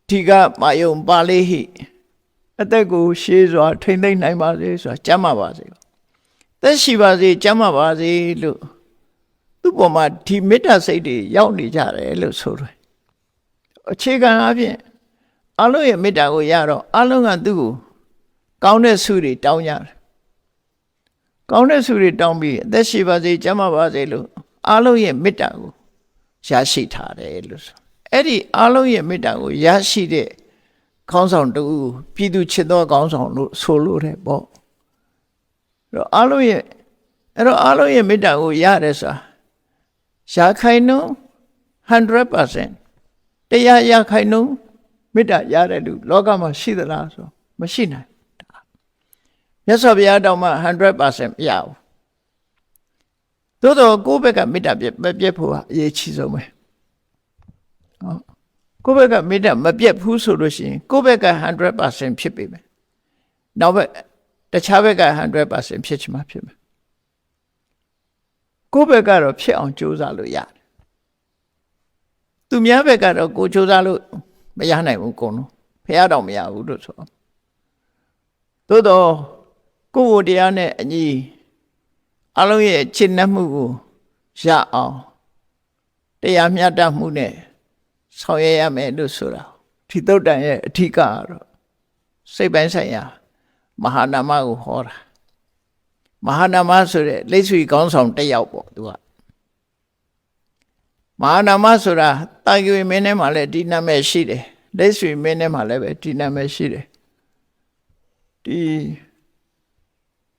ဒီကမာယုံပါလေဟိအသက်ကိုရှေးစွာထိမ့်သိမ့်နိုင်ပါစေဆိုတာကျမ်းမာပါစေသက်ရှိပါစေကျမ်းမာပါစေလို့သူ့ပေါ်မှာဒီမေတ္တာစိတ်တွေရောက်နေကြတယ်လို့ဆိုတယ်အခြေခံအပြင်အလုံးရဲ့မေတ္တာကိုရတော့အလုံးကသူ့ကိုကောင်းတဲ့ဆုတွေတောင်းကြတယ်ကောင်းတဲ့ဆုတွေတောင်းပြီးအသက်ရှိပါစေကျမ်းမာပါစေလို့အလုံးရဲ့မေတ္တာကိုရရှိထားတယ်လို့ဆိုအဲ့ဒီအလုံးရဲ့မေတ္တာကိုရရှိတဲ့ခေါင်းဆောင်တူပြည်သူချစ်သောခေါင်းဆောင်လို့ဆိုလို့တယ်ပေါ့အဲ့တော့အလုံးရဲ့မေတ္တာကိုရတယ်ဆိုတာရာခိုင်နှုန်း 100% တရားရာခိုင်နှုန်းမေတ္တာရတဲ့လူလောကမှာရှိသလားဆိုမရှိနိုင်မြတ်စွာဘုရားတောင်မှ 100% မရဘူးသို့တော့ကိုယ့်ဘက်ကမေတ္တာမပြတ်ဖို့ဟာအရေးကြီးဆုံးပဲကိုယ့်ဘက်ကမေတ္တာမပြတ်ဘူးဆိုလို့ရှိရင်ကိုယ့်ဘက်က 100% ဖြစ်ပေမယ်နောက်ဘက်တခြားဘက်က 100% ဖြစ်ချင်မှဖြစ်မယ်ကိုယ့်ဘက်ကတော့ဖြစ်အောင်ကြိုးစားလို့ရတယ်သူများဘက်ကတော့ကိုကြိုးစားလို့မရနိုင်ဘူးကုန်လုံးဖះတော့မရဘူးလို့ဆိုသို့တော့ကိုယ့်ကိုတရားနဲ့အညီအလုံးရဲ့ချစ်နှက်မှုကိုရအောင်တရားမျှတမှုနဲ့ဆောင်ရွက်ရမယ်လို့ဆိုတာဒီသုတ်တန်ရဲ့အထီးကတော့စိတ်ပိုင်းဆိုင်ရာမဟာနာမကိုဟောတာမဟာနာမဆိုတဲ့လက်ဆွေကောင်းဆောင်တစ်ယောက်ပေါ့သူကမဟာနာမဆိုတာတာဂွေမင်းထဲမှာလည်းဒီနာမည်ရှိတယ်လက်ဆွေမင်းထဲမှာလည်းပဲဒီနာမည်ရှိတယ်ဒီ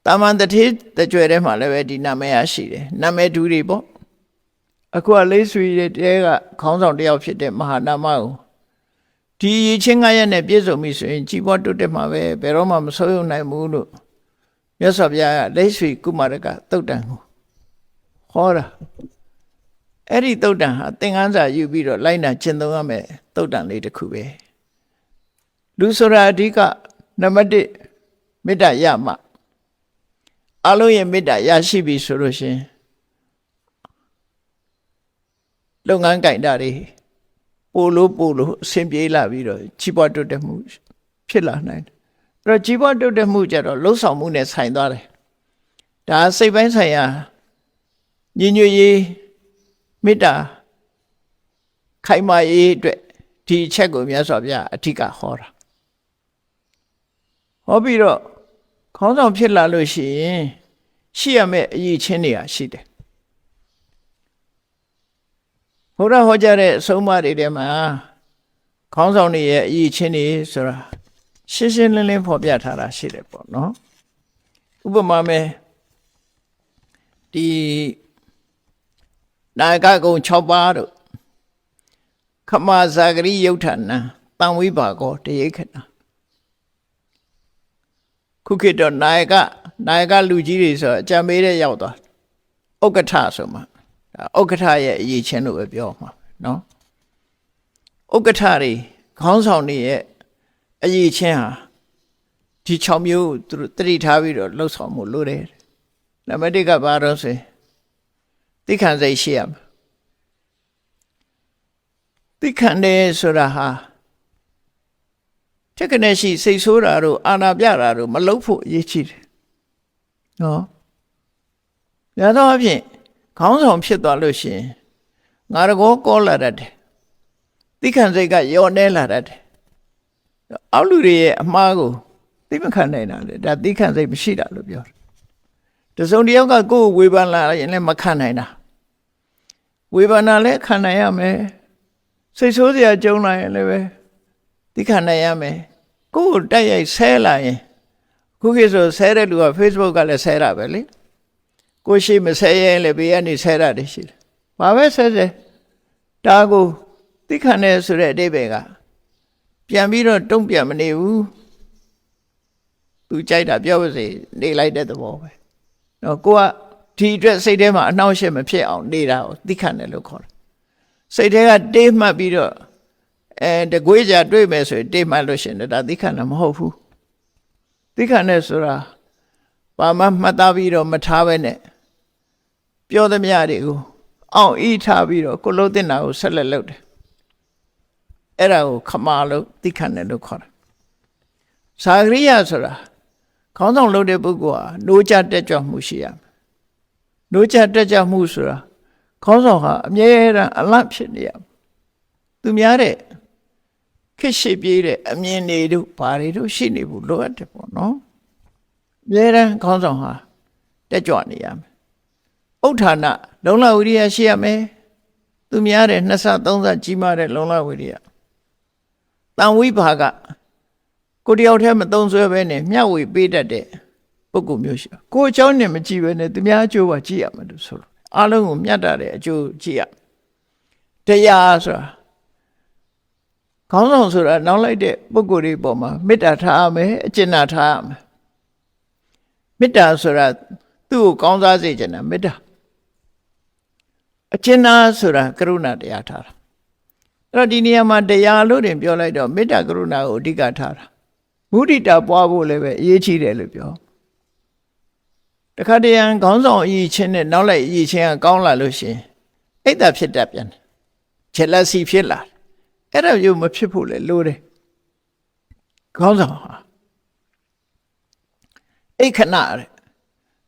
တာမန်တထေးတကြွယ်ထဲမှာလည်းပဲဒီနာမည်ရရှိတယ်နာမည်တူတွေပေါ့ အခုကလေးဆွေတဲ့တဲကခေါင်းဆောင်တယောက်ဖြစ်တဲ့မဟာနာမကိုဒီရည်ချင်း9ရက်နဲ့ပြည့်စုံပြီဆိုရင်ကြီးပွားတိုးတက်မှာပဲဘယ်တော့မှမဆုံးယုံနိုင်ဘူးလို့မြတ်စွာဘုရားကလေးဆွေကုမာရကသုတ်တံကိုဟောတာအဲ့ဒီသုတ်တံဟာသင်္ကန်းစာယူပြီးတော့လိုက်နာကျင့်သုံးရမယ်သုတ်တံလေးတစ်ခုပဲလူဆိုတာအဓိကနံပါတ်1မေတ္တာရမှအလုံးရဲ့မေတ္တာရရှိပြီဆိုလို့ရှင်လုပ်ငန်းကိုင်တာတွေပို့လို့အဆင်ပြေလာပြီးတော့ကြီးပွားတိုးတက်မှုဖြစ်လာနိုင်တယ်အဲ့တော့ကြီးပွားတိုးတက်မှုကြတော့လှုပ်ဆောင်မှုနဲ့ဆိုင်သွားတယ်ဒါစိတ်ပိုင်းဆိုင်ရာညီညွတ်ရေးမေတ္တာခိုင်မာရေးအတွက်ဒီအချက်ကိုမြတ်စွာဘုရားအဓိကဟောတာဟောပြီးတော့ခေါင်းဆောင်ဖြစ်လာလို့ရှိရင်ရှိရမယ့်အရေးချင်းတွေရှိတယ်ဘုရားဟောကြားတဲ့အဆုံးအမတွေထဲမှာခေါင်းဆောင်တွေရဲ့အရေးချင်းတွေဆိုတာရှင်းရှင်းလင်းလင်းဖော်ပြထားတာရှိတယ်ပေါ့နော်ဥပမာမဲ့ဒီနာယကကုံ6ပါးတို့ခမဇာဂရိယုဋ္ဌာဏတံဝိပါကောတရေခဏခုခေတ်တော့နာယကလူကြီးတွေဆိုအကြံပေးတဲ့ရောက်သွားဥက္ကဋ္ဌဆိုမှဥက္ကဋ္ဌရဲ့အရေးချင်းလို့ပဲပြောမှာနော်ဥက္ကဋ္ဌတွေခေါင်းဆောင်တွေရဲ့အရေးချင်းဟာဒီ6မျိုးသူတို့တတိထားပြီးတော့လှုပ်ဆောင်မှုလုပ်တယ်နံပါတ်1ကဘာတော့ဆိုသိခံစိတ်ရှိရမယ်သိခံတယ်ဆိုတာဟာတက္ကနဲ့ရှိစိတ်ဆိုးတာတို့အာနာပြတာတို့မလုပ်ဖို့အရေးကြီးတယ်နော်ရသောအဖြစ်ခေါင်းဆောင်ဖြစ်သွားလို့ရှိရင်ငါတကောကောလာတတ်တယ်သိခံစိတ်ကယောနေလာတတ်တယ်အောက်လူတွေရဲ့အမှားကိုသိမခံနိုင်တာလေဒါသိခံစိတ်မရှိတာလို့ပြောတယ်တစုံတစ်ယောက်ကကိုယ်ဝေဖန်လာရင်လည်းမခံနိုင်တာဝေဖန်တာလည်းခံနိုင်ရမယ်စိတ်ဆိုးစရာကြုံလာရင်လည်းပဲသိခံနိုင်ရမယ်ကိုယ်တိုက်ရိုက်ဆဲလာရင်ခုခေတ်ဆိုဆဲတဲ့လူက Facebook ကလည်းဆဲတာပဲလေကိုရှိမဆဲရင်လည်းဘေးကနေဆဲတာတည်းရှိတယ်ဘာပဲဆဲဒါကိုသိခံနေဆိုတဲ့အဓိပ္ပာယ်ကပြန်ပြီးတော့တုံ့ပြန်မနေဘူးသူကြိုက်တာပြောပါစေနေလိုက်တဲ့သဘောပဲနော်ကိုကဒီအတွက်စိတ်ထဲမှာအနှောင့်အယှက်မဖြစ်အောင်နေတာကိုသိခံတယ်လို့ခေါ်တယ်စိတ်ထဲကတေးမှတ်ပြီးတော့တကွေးကြတွေ့မယ်ဆိုရင်တေးမှတ်လို့ရှိရင်ဒါသိခံတာမဟုတ်ဘူးသိခံတယ်ဆိုတာဘာမှမှတ်သားပြီးတော့မထားပဲနဲ့ပြောသမျှတွေကိုအောင်ဤထားပြီးတော့ကိုလုံးတင်တာကိုဆက်လက်လုပ်တယ်အဲ့ဒါကိုခမာလို့သိခံတယ်လို့ခေါ်တာဇာဂရိယဆိုတာခေါင်းဆောင်လုပ်တဲ့ပုဂ္ဂိုလ်ဟာနိုးကြတက်ကြွမှုရှိရမယ်နိုးကြတက်ကြွမှုဆိုတာခေါင်းဆောင်ဟာအမြဲတမ်းအလန့်ဖြစ်နေရမယ်သူများတဲ့ခက်ရှိပြေးတဲ့အမြင်တွေတို့ဘာတွေတို့ရှိနေဘူးလိုအပ်တယ်ပေါ့နော်အမြဲတမ်းခေါင်းဆောင်ဟာတက်ကြွနေရမယ်ဥဋ္ဌာဏလုံလဝိရိယရှိရမယ်သူများတဲ့2ဆ3ဆကြီးမားတဲ့လုံလဝိရိယတံဝိပါကကိုတယောက်တည်းမသုံးဆွဲပဲနဲ့မျှဝေပေးတတ်တဲ့ပုဂ္ဂိုလ်မျိုးရှိကိုအကြောင်းနဲ့မကြည့်ပဲနဲ့သူများအကျိုးပါကြည့်ရမယ်လို့ဆိုလို့အားလုံးကိုမျှတတဲ့အကျိုးကြည့်ရတရားဆိုတာခေါင်းဆောင်ဆိုတာနောက်လိုက်တဲ့ပုဂ္ဂိုလ်တွေပေါ်မှာမေတ္တာထားရမယ်အကျဉ်းနာထားရမယ်မေတ္တာဆိုတာသူ့ကိုကောင်းစားစေချင်တာမေတ္တာအကျဉ်းနာဆိုတာကရုဏာတရားထားတာအဲ့တော့ဒီနေရာမှာတရားလို့တင်ပြောလိုက်တော့မေတ္တာကရုဏာကိုအဓိကထားတာမုဒိတာပွားဖို့လည်းပဲအရေးကြီးတယ်လို့ပြောတခါတရံခေါင်းဆောင်အရေးချင်းနဲ့နောက်လိုက်အရေးချင်းကကောင်းလာလို့ရှင်အိတ်တာဖြစ်တတ်ပြန်တယ်ဂျက်လက်စီဖြစ်လာအဲ့ဒါမျိုးမဖြစ်ဖို့လေလိုတယ်ခေါင်းဆောင်ဟာအိတ်ခဏ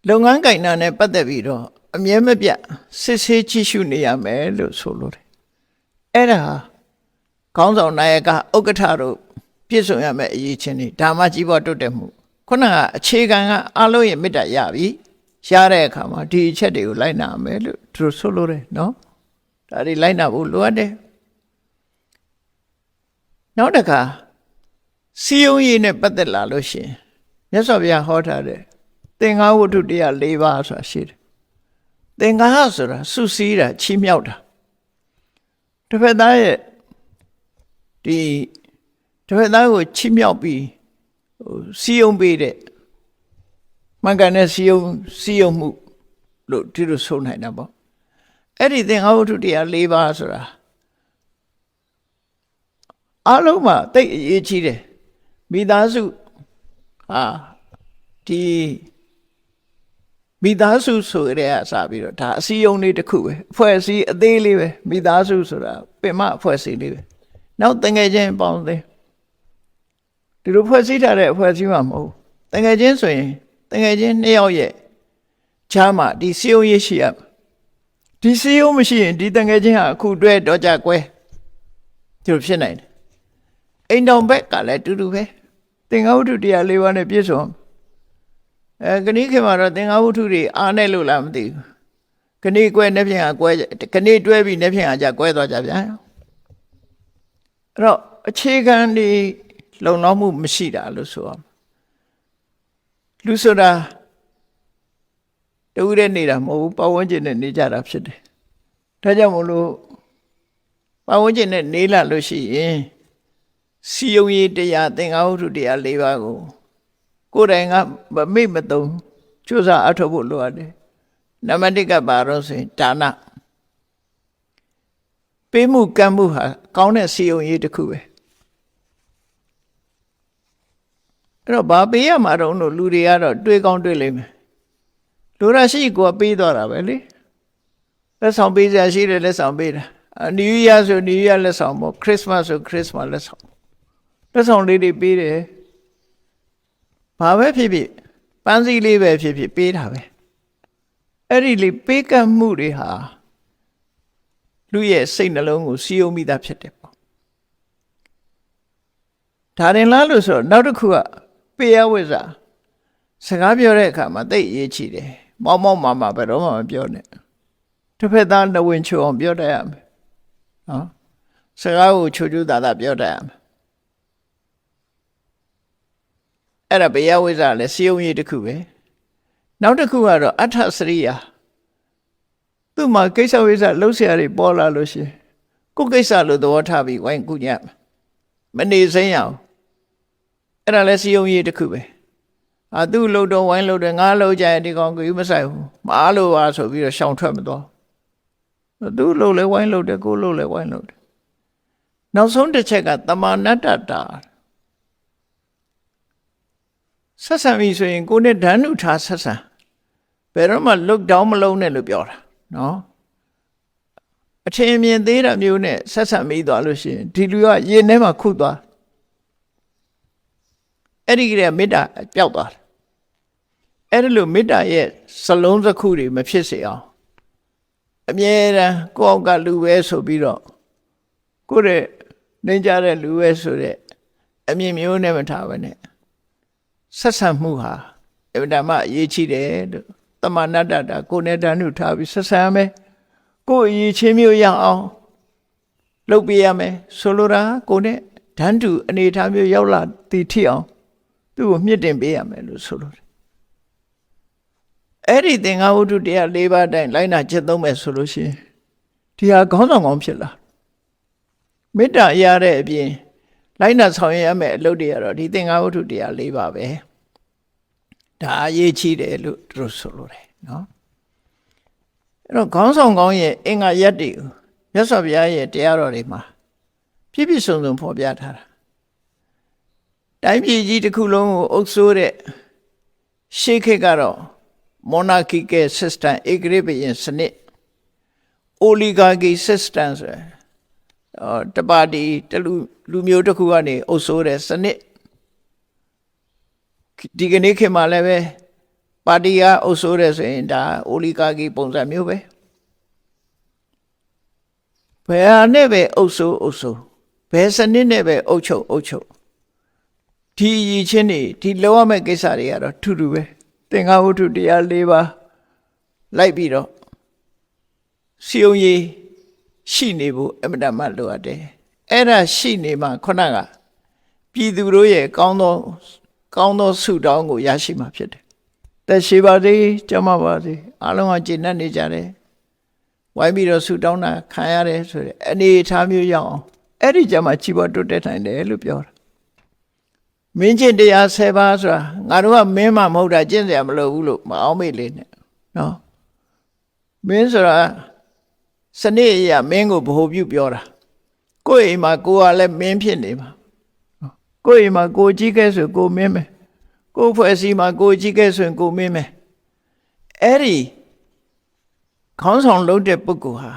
လုပ်ငန်းကိုင်တာနဲ့ပတ်သက်ပြီးတော့အမြဲမပြတ်စစ်ဆေးကြည့်ရှုနေရမယ်လို့ဆိုလိုတယ်အဲ့ဒါခေါင်းဆောင်နာယကဥက္ကဋ္ဌတို့ပြည့်စုံရမယ့်အရေးချင်းတွေဒါမှကြီးပွားတိုးတက်မှုခုနကအခြေခံကအလုံးရဲ့မေတ္တာရပြီရတဲ့အခါမှာဒီအချက်တွေကိုလိုက်နာမယ်လို့သူတို့ဆိုလိုတယ်နော်ဒါတွေလိုက်နာဖို့လိုအပ်တယ်နောက်တစ်ခါစီယုံရည်နဲ့ပတ်သက်လာလို့ရှိရင်မြတ်စွာဘုရားဟောထားတဲ့သင်္ဃဝတ္ထုတရား၄ပါးဆိုတာရှိတယ် သင်္ဃာဆိုတာစုစည်းတာချီးမြှောက်တာတစ်ဖက်သားရဲ့ဒီတစ်ဖက်သားကိုချီးမြှောက်ပြီးစီယုံပေးတဲ့မှန်ကန်တဲ့စီယုံမှုလို့ဒီလိုဆိုနိုင်တာပေါ့အဲ့ဒီသင်္ဃာဝတ္ထုတရား၄ပါးဆိုတာအလုံးမှာတိတ်အရေးကြီးတယ်မိသားစုဒီမိသားစုဆိုရဲအစားပြီးတော့ဒါအစည်းအရုံးလေးတစ်ခုပဲအဖွဲ့အစည်းအသေးလေးပဲမိသားစုဆိုတာပင်မအဖွဲ့အစည်းလေးပဲနောက်တငယ်ချင်းပေါင်းသိဒီလိုဖွဲ့စည်းထားတဲ့အဖွဲ့အစည်းမှမဟုတ်တငယ်ချင်းဆိုရင်တငယ်ချင်းနှစ်ယောက်ရဲ့ချားမှဒီစီယုံရေးရှိရဒီစီယုံမရှိရင်ဒီတငယ်ချင်းဟာအခုတွဲတော့ကြကွဲဒီလိုဖြစ်နိုင်တယ်အိမ်တော်ဘက်ကလည်းတူတူပဲသင်္ဃဝတ္ထုတရား၄ပါးနဲ့ပြည့်စုံကနေ့ခေတ်မှာတော့သင်္ဃဝတ္ထုတွေအားနဲ့လို့လားမသိဘူးကနေ့ကွဲနှစ်ဖြင့်ကွဲကနေ့တွဲပြီးနှစ်ဖြင့်ကြကွဲသွားကြဗျာအဲ့တော့အခြေခံဒီလုံလောက်မှုမရှိတာလို့ဆိုအောင်လူဆိုတာတူတဲ့နေတာမဟုတ်ဘူးပတ်ဝန်းကျင်နဲ့နေကြတာဖြစ်တယ်ဒါကြောင့်မလို့ပတ်ဝန်းကျင်နဲ့နေလာလို့ရှိရင်စီယုံရေးတရားသင်္ဃာဝတ္ထုတရား၄ပါးကိုယ်တိုင်ကမမေ့မသုံးကြိုးစားအထောက်ဖို့လိုရတယ်နံပါတ်၁ကပါတော့ဆိုရင်ဒါနပေးမှုကမ်းမှုဟာကောင်းတဲ့စီယုံရေးတစ်ခုပဲအဲ့တော့ဘာပေးရမှာတော့လို့လူတွေကတော့တွေးကောင်းတွေးလိမ့်မယ်လူရရှိကိုပေးသွားတာပဲလေလက်ဆောင်ပေးစရာရှိတယ်လက်ဆောင်ပေးတာNew Year ဆို New Year လက်ဆောင်ပေါ့ Christmas ဆို Christmas လက်ဆောင်လေးတွေပေးတယ်ဘာပဲဖြစ်ဖြစ်ပန်းစည်းလေးပဲဖြစ်ဖြစ်ပေးတာပဲအဲ့ဒီလေးပေးကမ်းမှုတွေဟာလူရဲ့စိတ်နှလုံးကိုစီယုံမိတာဖြစ်တယ်ပေါ့ဒါရင်လားလို့ဆိုတော့နောက်တစ်ခုကပေယဝိဇ္ဇာစကားပြောတဲ့အခါမှာသိအရေးကြီးတယ်မောက်မာဘယ်တော့မှမပြောနဲ့တစ်ဖက်သားနှဝင်ချိုအောင်ပြောတတ်ရမယ်နော်စကားကိုချိုချိုသာပြောတတ်ရမယ်အဲ့ဒါပေယဝိဇ္ဇာလည်းစီယုံရေးတစ်ခုပဲနောက်တစ်ခုကတော့အဋ္ဌစရိယာသူ့မှာကိစ္စဝိဇ္ဇာလှုပ်ရှားတွေပေါ်လာလို့ရှိရင်ကိုယ်ကိစ္စလို့သဘောထားပြီးဝိုင်းကူညံ့မနေစိမ့်ရအောင်အဲ့ဒါလည်းစီယုံရေးတစ်ခုပဲသူ့လှုပ်တော့ဝိုင်းလှုပ်တယ်ငါလှုပ်ကြရင်ဒီကောင်ကိုမဆိုင်ဘူးမအားလို့ပါဆိုပြီးတော့ရှောင်ထွက်မသွားသူ့လှုပ်လဲဝိုင်းလှုပ်တယ်ကိုလှုပ်လဲဝိုင်းလှုပ်တယ်နောက်ဆုံးတစ်ချက်ကတမာနတ္တတာဆက်ဆံပြီဆိုရင်ကိုနဲ့ဓာတ်နုထားဆက်ဆံဘယ်တော့မှ look down မလုံးနဲ့လို့ပြောတာနော်အထင်အမြင်သေးတာမျိုးနဲ့ဆက်ဆံမိသွားလို့ရှိရင်ဒီလူကရင်ထဲမှာခုတ်သွားအဲ့ဒီကလေးမေတ္တာပျောက်သွားတယ်အဲ့ဒါလို့မေတ္တာရဲ့စလုံးစခုတွေမဖြစ်စေအောင်အမြဲတမ်းကိုယ့်အောက်ကလူပဲဆိုပြီးတော့ကိုယ့်ရဲ့နှိမ့်ကြတဲ့လူပဲဆိုတဲ့အမြင်မျိုးနဲ့မထားပါနဲ့ဆက်ဆံမှုဟာအမှန်တမ်းအရေးကြီးတယ်လို့တမနာတ္တတာကိုယ်နဲ့ဓာတ်နုထားပြီးဆက်ဆံရမယ်ကိုယ်အရေးချင်းမျိုးရအောင်လုပ်ပေးရမယ်ဆိုလိုတာကိုယ်နဲ့ဓာတ်တူအနေထားမျိုးရောက်လာတည်ထီအောင်သူ့ကိုမြင့်တင်ပေးရမယ်လို့ဆိုလိုတယ်အဲ့ဒီသင်္ဃာဝတ္ထုတရား၄ပါးတိုင်းလိုက်နာကျင့်သုံးမယ်ဆိုလို့ရှိရင်ဒီဟာခေါင်းဆောင်ကောင်းဖြစ်လာမေတ္တာရတဲ့အပြင်လိုက်နာဆောင်ရွက်ရမယ်အလုပ်တွေကတော့ဒီသင်္ဃာဝတ္ထုတရား၄ပါးပဲဒါအရေးကြီးတယ်လို့သူတို့ဆိုလိုတယ်နော်အဲ့တော့ခေါင်းဆောင်ကောင်းရဲ့အင်္ဂါရက်တွေမြတ်စွာဘုရားရဲ့တရားတော်တွေမှာပြည့်ပြည့်စုံစုံဖော်ပြထားတာတိုင်းပြည်ကြီးတစ်ခုလုံးကိုအုပ်စိုးတဲ့ရှေးခေတ်ကတော့ monarchical system ဧကရာဇ်ဘုရင်စနစ် oligarchy system ဆိုတပါတီတလူမျိုးတစ်ခုကနေအုပ်စိုးတဲ့စနစ်ဒီကနေ့ခေတ်မှာလည်းပဲပါတီကအုပ်စိုးတဲ့ဆိုရင်ဒါ oligarchy ပုံစံမျိုးပဲဘယ်ဟာနဲ့ပဲအုပ်စိုးဘယ်စနစ်နဲ့ပဲအုပ်ချုပ်ဒီရည်ချင်းတွေဒီလောရမယ့်ကိစ္စတွေကတော့ထူးထူးပဲသင်္ဃာဝတ္ထုတရား၄ပါးလိုက်ပြီးတော့စီယုံရေးရှိနေဖို့အမှန်တမ်းလိုအပ်တယ်အဲ့ဒါရှိနေမှခုနကပြည်သူတို့ရဲ့ကောင်းသောဆုတောင်းကိုရရှိမှာဖြစ်တယ် သက်ရှိပါစေကျမ်းမာပါစေအားလုံးကကျေနပ်နေကြတယ်ဝိုင်းပြီးတော့ဆူတောင်းတာခံရတယ်ဆိုတဲ့အနေအထားမျိုးရောက်အောင်အဲ့ဒီကြမှာကြီးပွားတိုးတက်နိုင်တယ်လို့ပြောတာမင်းကျင့်တရား10ပါးဆိုတာငါတို့ကမင်းမှမဟုတ်တာကျင့်စရာမလိုဘူးလို့မအောင်မေ့လေးနဲ့နော်မင်းဆိုတာစနစ်အရာမင်းကိုဗဟိုပြုပြောတာကိုယ့်အိမ်မှာကိုယ်ကလည်းမင်းဖြစ်နေမှာကိုယ့်အိမ်မှာကိုကြီးခဲ့ဆိုကိုမင်းမယ်ကိုယ်ဖွဲ့စည်းမှာကိုကြီးခဲ့ဆိုရင်ကိုမင်းမယ်အဲ့ဒီခေါင်းဆောင်လုပ်တဲ့ပုဂ္ဂိုလ်ဟာ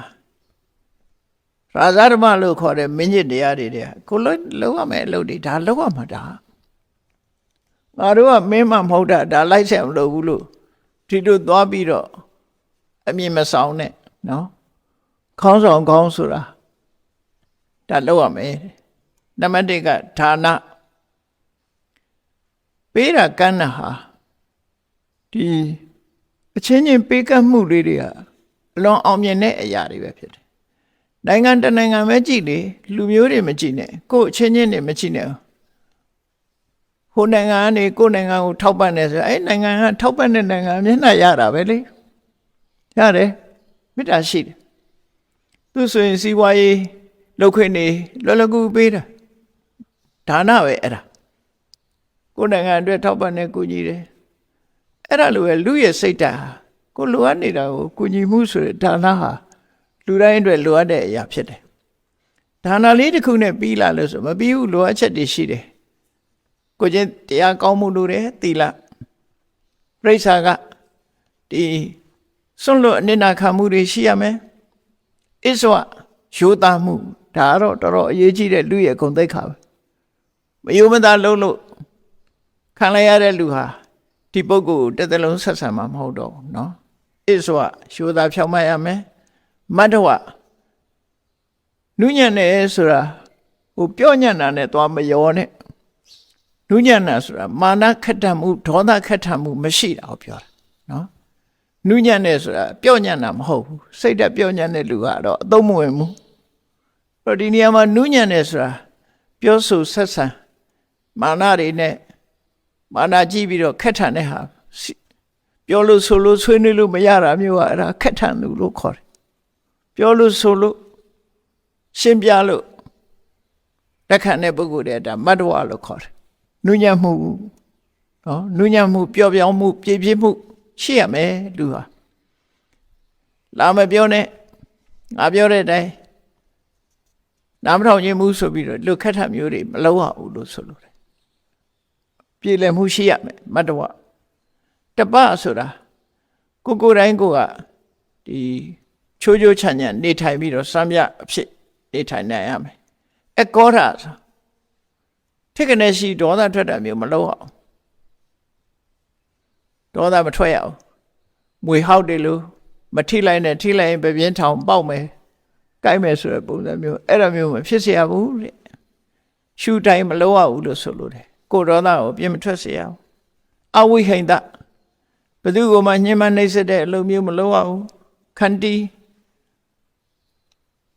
ရာဇဓမ္မလို့ခေါ်တဲ့မင်းကြီးတရားတွေတဲ့ကိုလုံးရမယ်အလုပ်တွေဒါလုံးရမှာဒါငါတို့ကမင်းမှမဟုတ်တာဒါလိုက်ဆက်မလို့ဘူးလို့ဒီလိုသွားပြီးတော့အမြင်မဆောင်နဲ့နော်ခေါင်းဆောင်ခေါင်းဆိုတာဒါလုံးရမယ်နံပါတ်1ကဌာနပေးတာကမ်းတာဟာဒီအချင်းချင်းပေးကမ်းမှုလေးတွေကအလွန်အောင်မြင်တဲ့အရာတွေပဲဖြစ်တယ်နိုင်ငံတနိုင်ငံပဲကြည့်လေလူမျိုးတွေမကြည့်နဲ့ကိုယ်အချင်းချင်းတွေမကြည့်နဲ့ဟိုနိုင်ငံကနေကိုယ်နိုင်ငံကိုထောက်ပံ့တယ်ဆိုအဲ့နိုင်ငံကထောက်ပံ့တဲ့နိုင်ငံမျက်နှာရတာပဲလေရတယ်မေတ္တာရှိတယ်သူဆိုရင်စီးပွားရေးလုပ်ခွင့်နေလွယ်လွယ်ကူပေးတာဒါနပဲအဲ့ဒါကိုယ်နိုင်ငံအတွက်ထောက်ပံ့တဲ့ကူညီတယ်အဲ့ဒါလိုပဲလူရဲ့စိတ်ဓာတ်ကိုလိုအပ်နေတာကိုကူညီမှုဆိုတဲ့ဒါနဟာလူတိုင်းအတွက်လိုအပ်တဲ့အရာဖြစ်တယ်ဒါနလေးတစ်ခုနဲ့ပြီးလာလို့ဆိုမပြီးဘူးလိုအပ်ချက်တွေရှိတယ်ကိုချင်းတရားကောင်းမှုလိုတယ်သီလပြိဿာကဒီစွန့်လွတ်အနိနာခံမှုတွေရှိရမယ်ဣဇဝရိုးသားမှုဒါတော့တော်တော်အရေးကြီးတဲ့လူရဲ့ဂုဏ်သိက္ခာပဲမယုံမသားလုံးလို့ခံလိုက်ရတဲ့လူဟာဒီပုဂ္ဂိုလ်တစ်သလုံးဆက်ဆံမှာမဟုတ်တော့ဘူးနော်ဣဇဝရိုးသားဖြောင့်မတ်ရမယ်မတ္တဝနုညံ့တယ်ဆိုတာဟိုပြောညံ့တာနဲ့သွားမရောနဲ့နုညံ့တာဆိုတာမာနခက်ထမှုဒေါသခက်ထမှုမရှိတာကိုပြောတာနော်နုညံ့တယ်ဆိုတာပြောညံ့တာမဟုတ်ဘူးစိတ်ဓာတ်ပြောညံ့တဲ့လူကတော့အသုံးမဝင်ဘူးအဲ့ဒီနေရာမှာနုညံ့တယ်ဆိုတာပြောဆိုဆက်ဆံမာနတွေနဲ့မာနကြည့်ပြီးတော့ခက်ထန်တဲ့ဟာပြောလို့ဆိုလို့ဆွေးနွေးလို့မရတာမျိုးကအဲ့ဒါခက်ထန်သူလို့ခေါ်တယ်ပြောလို့ဆိုလို့ရှင်းပြလို့လက်ခံတဲ့ပုဂ္ဂိုလ်တွေဒါမတ္တဝလို့ခေါ်တယ်နုညံ့မှုနော်နုညံ့မှုပျော့ပြောင်းမှုပြည့်ပြည့်မှုရှိရမယ်လူဟာလာမပြောနဲ့ငါပြောတဲ့အတိုင်းနားမထောင်ခြင်းမှုဆိုပြီးတော့လူခက်ထမျိုးတွေမလုပ်ရဘူးလို့ဆိုလို့တယ်ပြည်လည်မှုရှိရမယ်မတ္တဝတပဆိုတာကိုယ်တိုင်းကိုကဒီချိုးချိုးချမ်းချမ်းနေထိုင်ပြီးတော့စမ်းပြအဖြစ်နေထိုင်နိုင်ရမယ်အကောဓာဆိုထိတ်ကနေရှိဒေါသထွက်တာမျိုးမလုပ်အောင်ဒေါသမထွက်ရအောင်မွေဟောက်တယ်လို့မထိလိုက်နဲ့ထိလိုက်ရင်ပြင်းထောင်ပေါက်မယ်ကိုက်မယ်ဆိုတဲ့ပုံစံမျိုးအဲ့လိုမျိုးမဖြစ်เสียဘူးတဲ့ရှူတိုင်းမလုပ်ရဘူးလို့ဆိုလို့တယ်ကိုဒေါသကိုပြင်းမထွက်เสียအောင်အဝိဟိန္ဒဘယ်သူကမှညှဉ်းပန်းနှိပ်စက်တဲ့အလုပ်မျိုးမလုပ်ရဘူးခန္တီ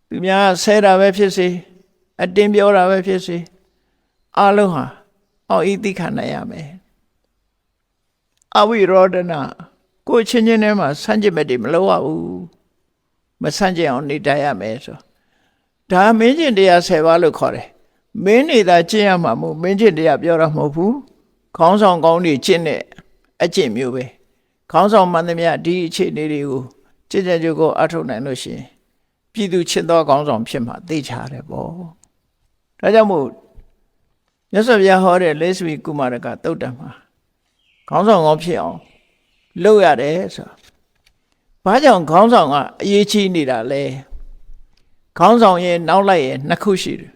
သူများဆဲတာပဲဖြစ်စေအတင်းပြောတာပဲဖြစ်စေအလုံးဟာအောက်ဤသိခံနိုင်ရမယ်အဝိရောဒနာကိုချင်းချင်းထဲမှာဆန့်ကျင်ဘက်တွေမလုပ်ရဘူးမဆန့်ကျင်အောင်နေထိုင်ရမယ်ဆိုဒါမင်းကျင့်တရား10ပါးလို့ခေါ်တယ်မင်းနေသာကျင့်ရမှာမို့မင်းကျင့်တရားပြောတာမဟုတ်ဘူးခေါင်းဆောင်ကောင်းတွေကျင့်တဲ့အကျင့်မျိုးပဲခေါင်းဆောင်မှန်သမျှဒီအခြေအနေတွေကိုကျင့်ကြံကြိုးကိုအထောက်နိုင်လို့ရှိရင်ပြည်သူချစ်သောခေါင်းဆောင်ဖြစ်မှာသိချတယ်ပေါ့ဒါကြောင့်မို့မြတ်စွာဘုရားဟောတဲ့လက်ဆွေကုမာရကသုတ်တံမှာခေါင်းဆောင်ကောင်းဖြစ်အောင်လုပ်ရတယ်ဆိုဘာကြောင့်ခေါင်းဆောင်ကအရေးကြီးနေတာလဲခေါင်းဆောင်ရဲ့နောက်လိုက်ရဲ့နှစ်ခုရှိတယ်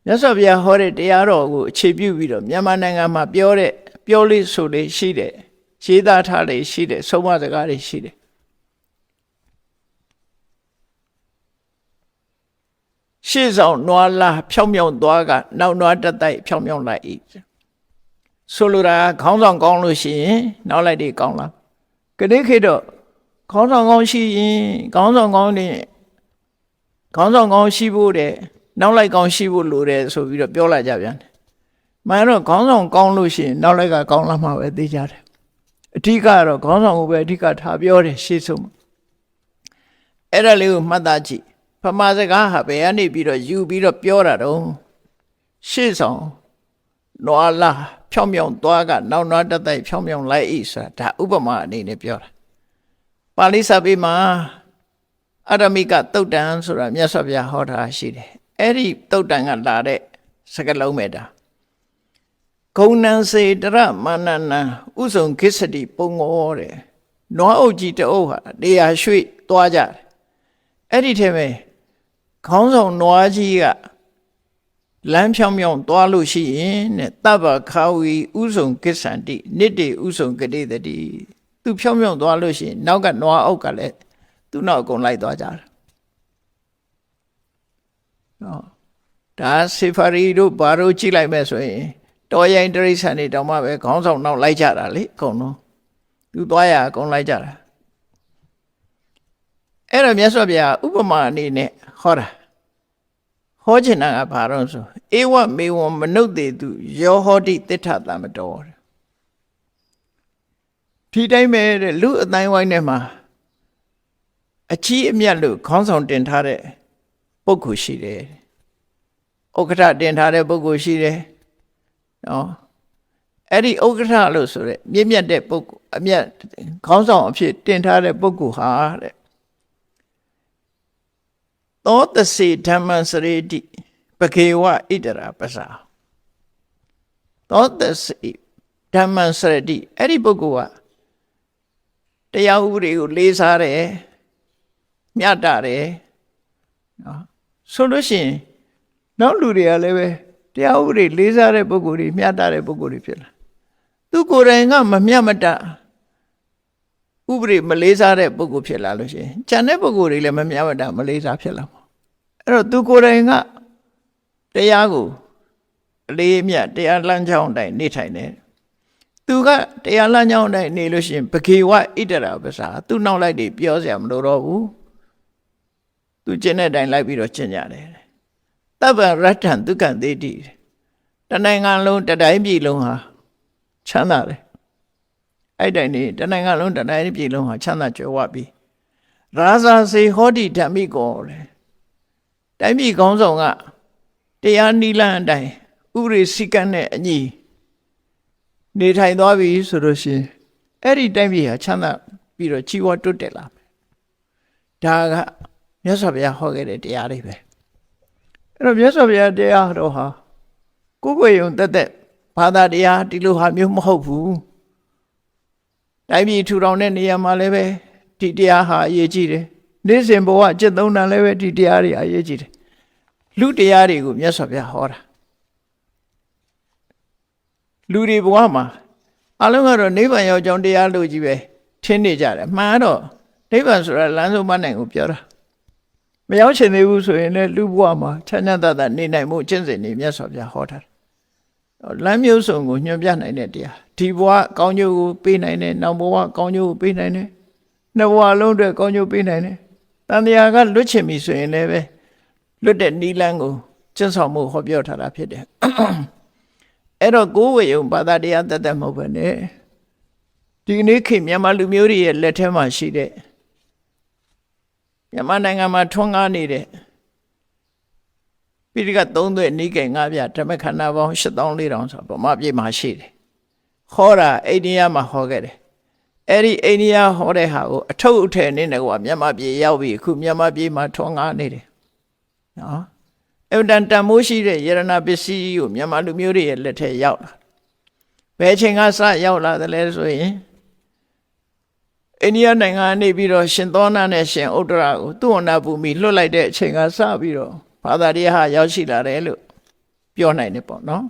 မြတ်စွာဘုရားဟောတဲ့တရားတော်ကိုအခြေပြုပြီးတော့မြန်မာနိုင်ငံမှာပြောလေးဆိုလေးရှိတယ်ရေးသားထားလေးရှိတယ်ဆုံးမစကားတွေရှိတယ်ရှေ့ဆောင်နွားလားဖြောင်းမြောင်းသွားကနောက်နွားတက်တိုက်ဖြောင်းမြောင်းလိုက်ဆိုလိုတာခေါင်းဆောင်ကောင်းလို့ရှိရင်နောက်လိုက်တွေကောင်းလားကနေ့ခေတ်တော့ခေါင်းဆောင်ကောင်းရှိရင်ခေါင်းဆောင်ကောင်းနေခေါင်းဆောင်ကောင်းရှိဖို့တဲ့နောက်လိုက်ကောင်းရှိဖို့လိုတယ်ဆိုပြီးတော့ပြောလာကြပြန်တယ် မှန်တော့ခေါင်းဆောင်ကောင်းလို့ရှိရင်နောက်လိုက်ကကောင်းလာမှာပဲသိကြတယ်အဓိကကတော့ခေါင်းဆောင်ကိုပဲအဓိကထားပြောတယ်ရှေ့ဆုံးအဲ့ဒါလေးကိုမှတ်သားကြည့်ဗမာစကားဟာဘယ်ကနေပြီးတော့ယူပြီးတော့ပြောတာတော့ရှေ့ဆောင်နွားလာဖြောင်းဖြောင်းသွားကနောက်နွားတက်တိုက်ဖြောင်းဖြောင်းလိုက်ဤဆိုတာဒါဥပမာအနေနဲ့ပြောတာပါဠိစာပေမှာအရမိကတုတ်တန်ဆိုတာမြတ်စွာဘုရားဟောတာရှိတယ်အဲ့ဒီတုတ်တန်ကလာတဲ့စကားလုံးပဲဒါဂုဏံစေတရမာနနံဥစုံခိစ္စတိပုံငောတဲ့နွားအုပ်ကြီးတအုပ်ဟာတရားရွှေ့သွားကြတယ်အဲ့ဒီထဲမှာခေါင်းဆောင်နွားကြီးကလမ်းဖြောင်းဖြောင်းသွားလို့ရှိရင်တဲ့တပ္ပခာဝီဥစုံကိစ္ဆန္တိနိတေဥစုံကတိတတိသူဖြောင်းဖြောင်းသွားလို့ရှိရင်နောက်ကနွားအုပ်ကလည်းသူ့နောက်အကုန်လိုက်သွားကြတယ်နော်ဒါစေဖာရီတို့ဘာတို့ကြည့်လိုက်မဲ့ဆိုရင်တော်ရိုင်းတရိษံတွေတောင်မှပဲခေါင်းဆောင်နောက်လိုက်ကြတာလေအကုန်လုံးသူသွားရအကုန်လိုက်ကြတာအဲ့တော့မြတ်စွာဘုရားဥပမာအနေနဲ့ဟောတာဟောချင်တာကဘာတော့ဆိုဧဝမေဝံမနုဿေတုယောဟောတိတိဋ္ဌတမတောဒီတိုင်းပဲတဲ့လူအတိုင်းဝိုင်းထဲမှာအကြီးအမြတ်လို့ခေါင်းဆောင်တင်ထားတဲ့ပုဂ္ဂိုလ်ရှိတယ်ဥက္ကဋ္ဌတင်ထားတဲ့ပုဂ္ဂိုလ်ရှိတယ်နော်အဲ့ဒီဥက္ကဋ္ဌလို့ဆိုရဲမြင့်မြတ်တဲ့ပုဂ္ဂိုလ်အမြတ်ခေါင်းဆောင်အဖြစ်တင်ထားတဲ့ပုဂ္ဂိုလ်ဟာတဲ့သောတစေဓမ္မံစရေတိပကေဝဣတရာပစာသောတစေဓမ္မံစရတိအဲ့ဒီပုဂ္ဂိုလ်ကတရားဥပဒေကိုလေးစားတယ်မြတ်တာတယ်နော်ဆိုလို့ရှိရင်နောက်လူတွေကလည်းပဲတရားဥပဒေလေးစားတဲ့ပုဂ္ဂိုလ်တွေမြတ်တာတဲ့ပုဂ္ဂိုလ်တွေဖြစ်လာသူကိုယ်တိုင်ကမမြတ်မတဥပဒေမလေးစားတဲ့ပုဂ္ဂိုလ်ဖြစ်လာလို့ရှိရင်ကျန်တဲ့ပုဂ္ဂိုလ်တွေလည်းမမြတ်မတမလေးစားဖြစ်လာမှာအဲ့တော့သူကိုယ်တိုင်ကတရားကိုအလေးမြတ်တရားလမ်းကြောင်းတိုင်းနေထိုင်တယ်သူကတရားလမ်းကြောင်းတိုင်းနေလို့ရှိရင်ပကေဝဣတရာပစာသူနောက်လိုက်တွေပြောစရာမလိုတော့ဘူးသူကျင့်တဲ့အတိုင်းလိုက်ပြီးတော့ကျင့်ကြတယ်တပ္ပရတ္ထံဒုက္ခသေတိတနိုင်ငံလုံးတတိုင်းပြည်လုံးဟာချမ်းသာတယ်အဲ့တိုင်းနေတနိုင်ငံလုံးတတိုင်းပြည်လုံးဟာချမ်းသာကြွယ်ဝပြီရာဇာစေဟောတိဓမ္မိကောတဲ့တိုင်းပြည်ကောင်းဆောင်ကတရားနိလန်းအတိုင်းဥပဒေစည်းကမ်းနဲ့အညီနေထိုင်သွားပြီဆိုလို့ရှိရင်အဲ့ဒီတိုင်းပြည်ဟာချမ်းသာပြီးတော့ကြီးဝါတိုးတက်လာမယ်ဒါကမြတ်စွာဘုရားဟောခဲ့တဲ့တရားတွေပဲအဲ့တော့မြတ်စွာဘုရားတရားတော်ဟာကိုယ်ကိုယ်ယုံတက်တက်ဘာသာတရားဒီလိုဟာမျိုးမဟုတ်ဘူးတိုင်းပြည်ထူထောင်တဲ့နေရာမှာလည်းပဲဒီတရားဟာအရေးကြီးတယ်နေ့စဉ်ဘဝจิตသုံးတန်လည်းပဲဒီတရားတွေအရေးကြီးတယ်လူတရားတွေကိုမြတ်စွာဘုရားဟောတာလူတွေဘဝမှာအလုံးကတော့နိဗ္ဗာန်ရောက်ကြောင်းတရားလို့ကြီးပဲထင်နေကြတယ်မှန်တော့နိဗ္ဗာန်ဆိုတာလမ်းဆုံးမနိုင်ကိုပြောတာမရောက်ချင်သေးဘူးဆိုရင်လည်းလူဘဝမှာချမ်းသာသာနေနိုင်မှုကျင့်စဉ်တွေမြတ်စွာဘုရားဟောထားတယ်လမ်းမျိုးစုံကိုညွှန်ပြနိုင်တဲ့တရားဒီဘဝကောင်းကျိုးကိုပေးနိုင်တယ်နောက်ဘဝကောင်းကျိုးကိုပေးနိုင်တယ်နှစ်ဘဝလုံးအတွက်ကောင်းကျိုးပေးနိုင်တယ်တန်တရားကလွတ်ချင်ပြီဆိုရင်လည်းပဲလွတ်တဲ့နိလန်းကိုကျင့်ဆောင်မှုဟောပြောထားတာဖြစ်တယ်အဲ့တော့ကိုယ်ဝေယုံဘာသာတရားတတ်မဟုတ်ပဲနဲ့ဒီနေ့ခေတ်မြန်မာလူမျိုးတွေရဲ့လက်ထဲမှာရှိတဲ့မြန်မာနိုင်ငံမှာထွန်းကားနေတဲ့ပိဋက3သွဲ့နိကေ5ပြဓမ္မခန္ဓာပေါင်း8400ဆိုဗမာပြည်မှာရှိတယ်ဟောတာအိန္ဒိယမှာဟောခဲ့တယ်အဲ့ဒီအိန္ဒိယဟောတဲ့ဟာကိုအထုပ်အထည်နေတယ်ကွာမြန်မာပြည်ရောက်ပြီအခုမြန်မာပြည်မှာထွန်းကားနေတယ်နော်အဲ့တန်တမိုးရှိတဲ့ယရဏပစ္စည်းကိုမြန်မာလူမျိုးတွေရဲ့လက်ထဲရောက်လာဘယ်ချိန်ကစရောက်လာတယ်လဲဆိုရင်အိန္ဒိယနိုင်ငံနေပြီးတော့ရှင်သောနာနဲ့ရှင်ဥတ္တရကိုသူ့ဝန္ဒဘူမိလွတ်လိုက်တဲ့အချိန်ကစပြီးတော့ဘာသာတရားဟာရောက်ရှိလာတယ်လို့ပြောနိုင်တယ်ပေါ့နော်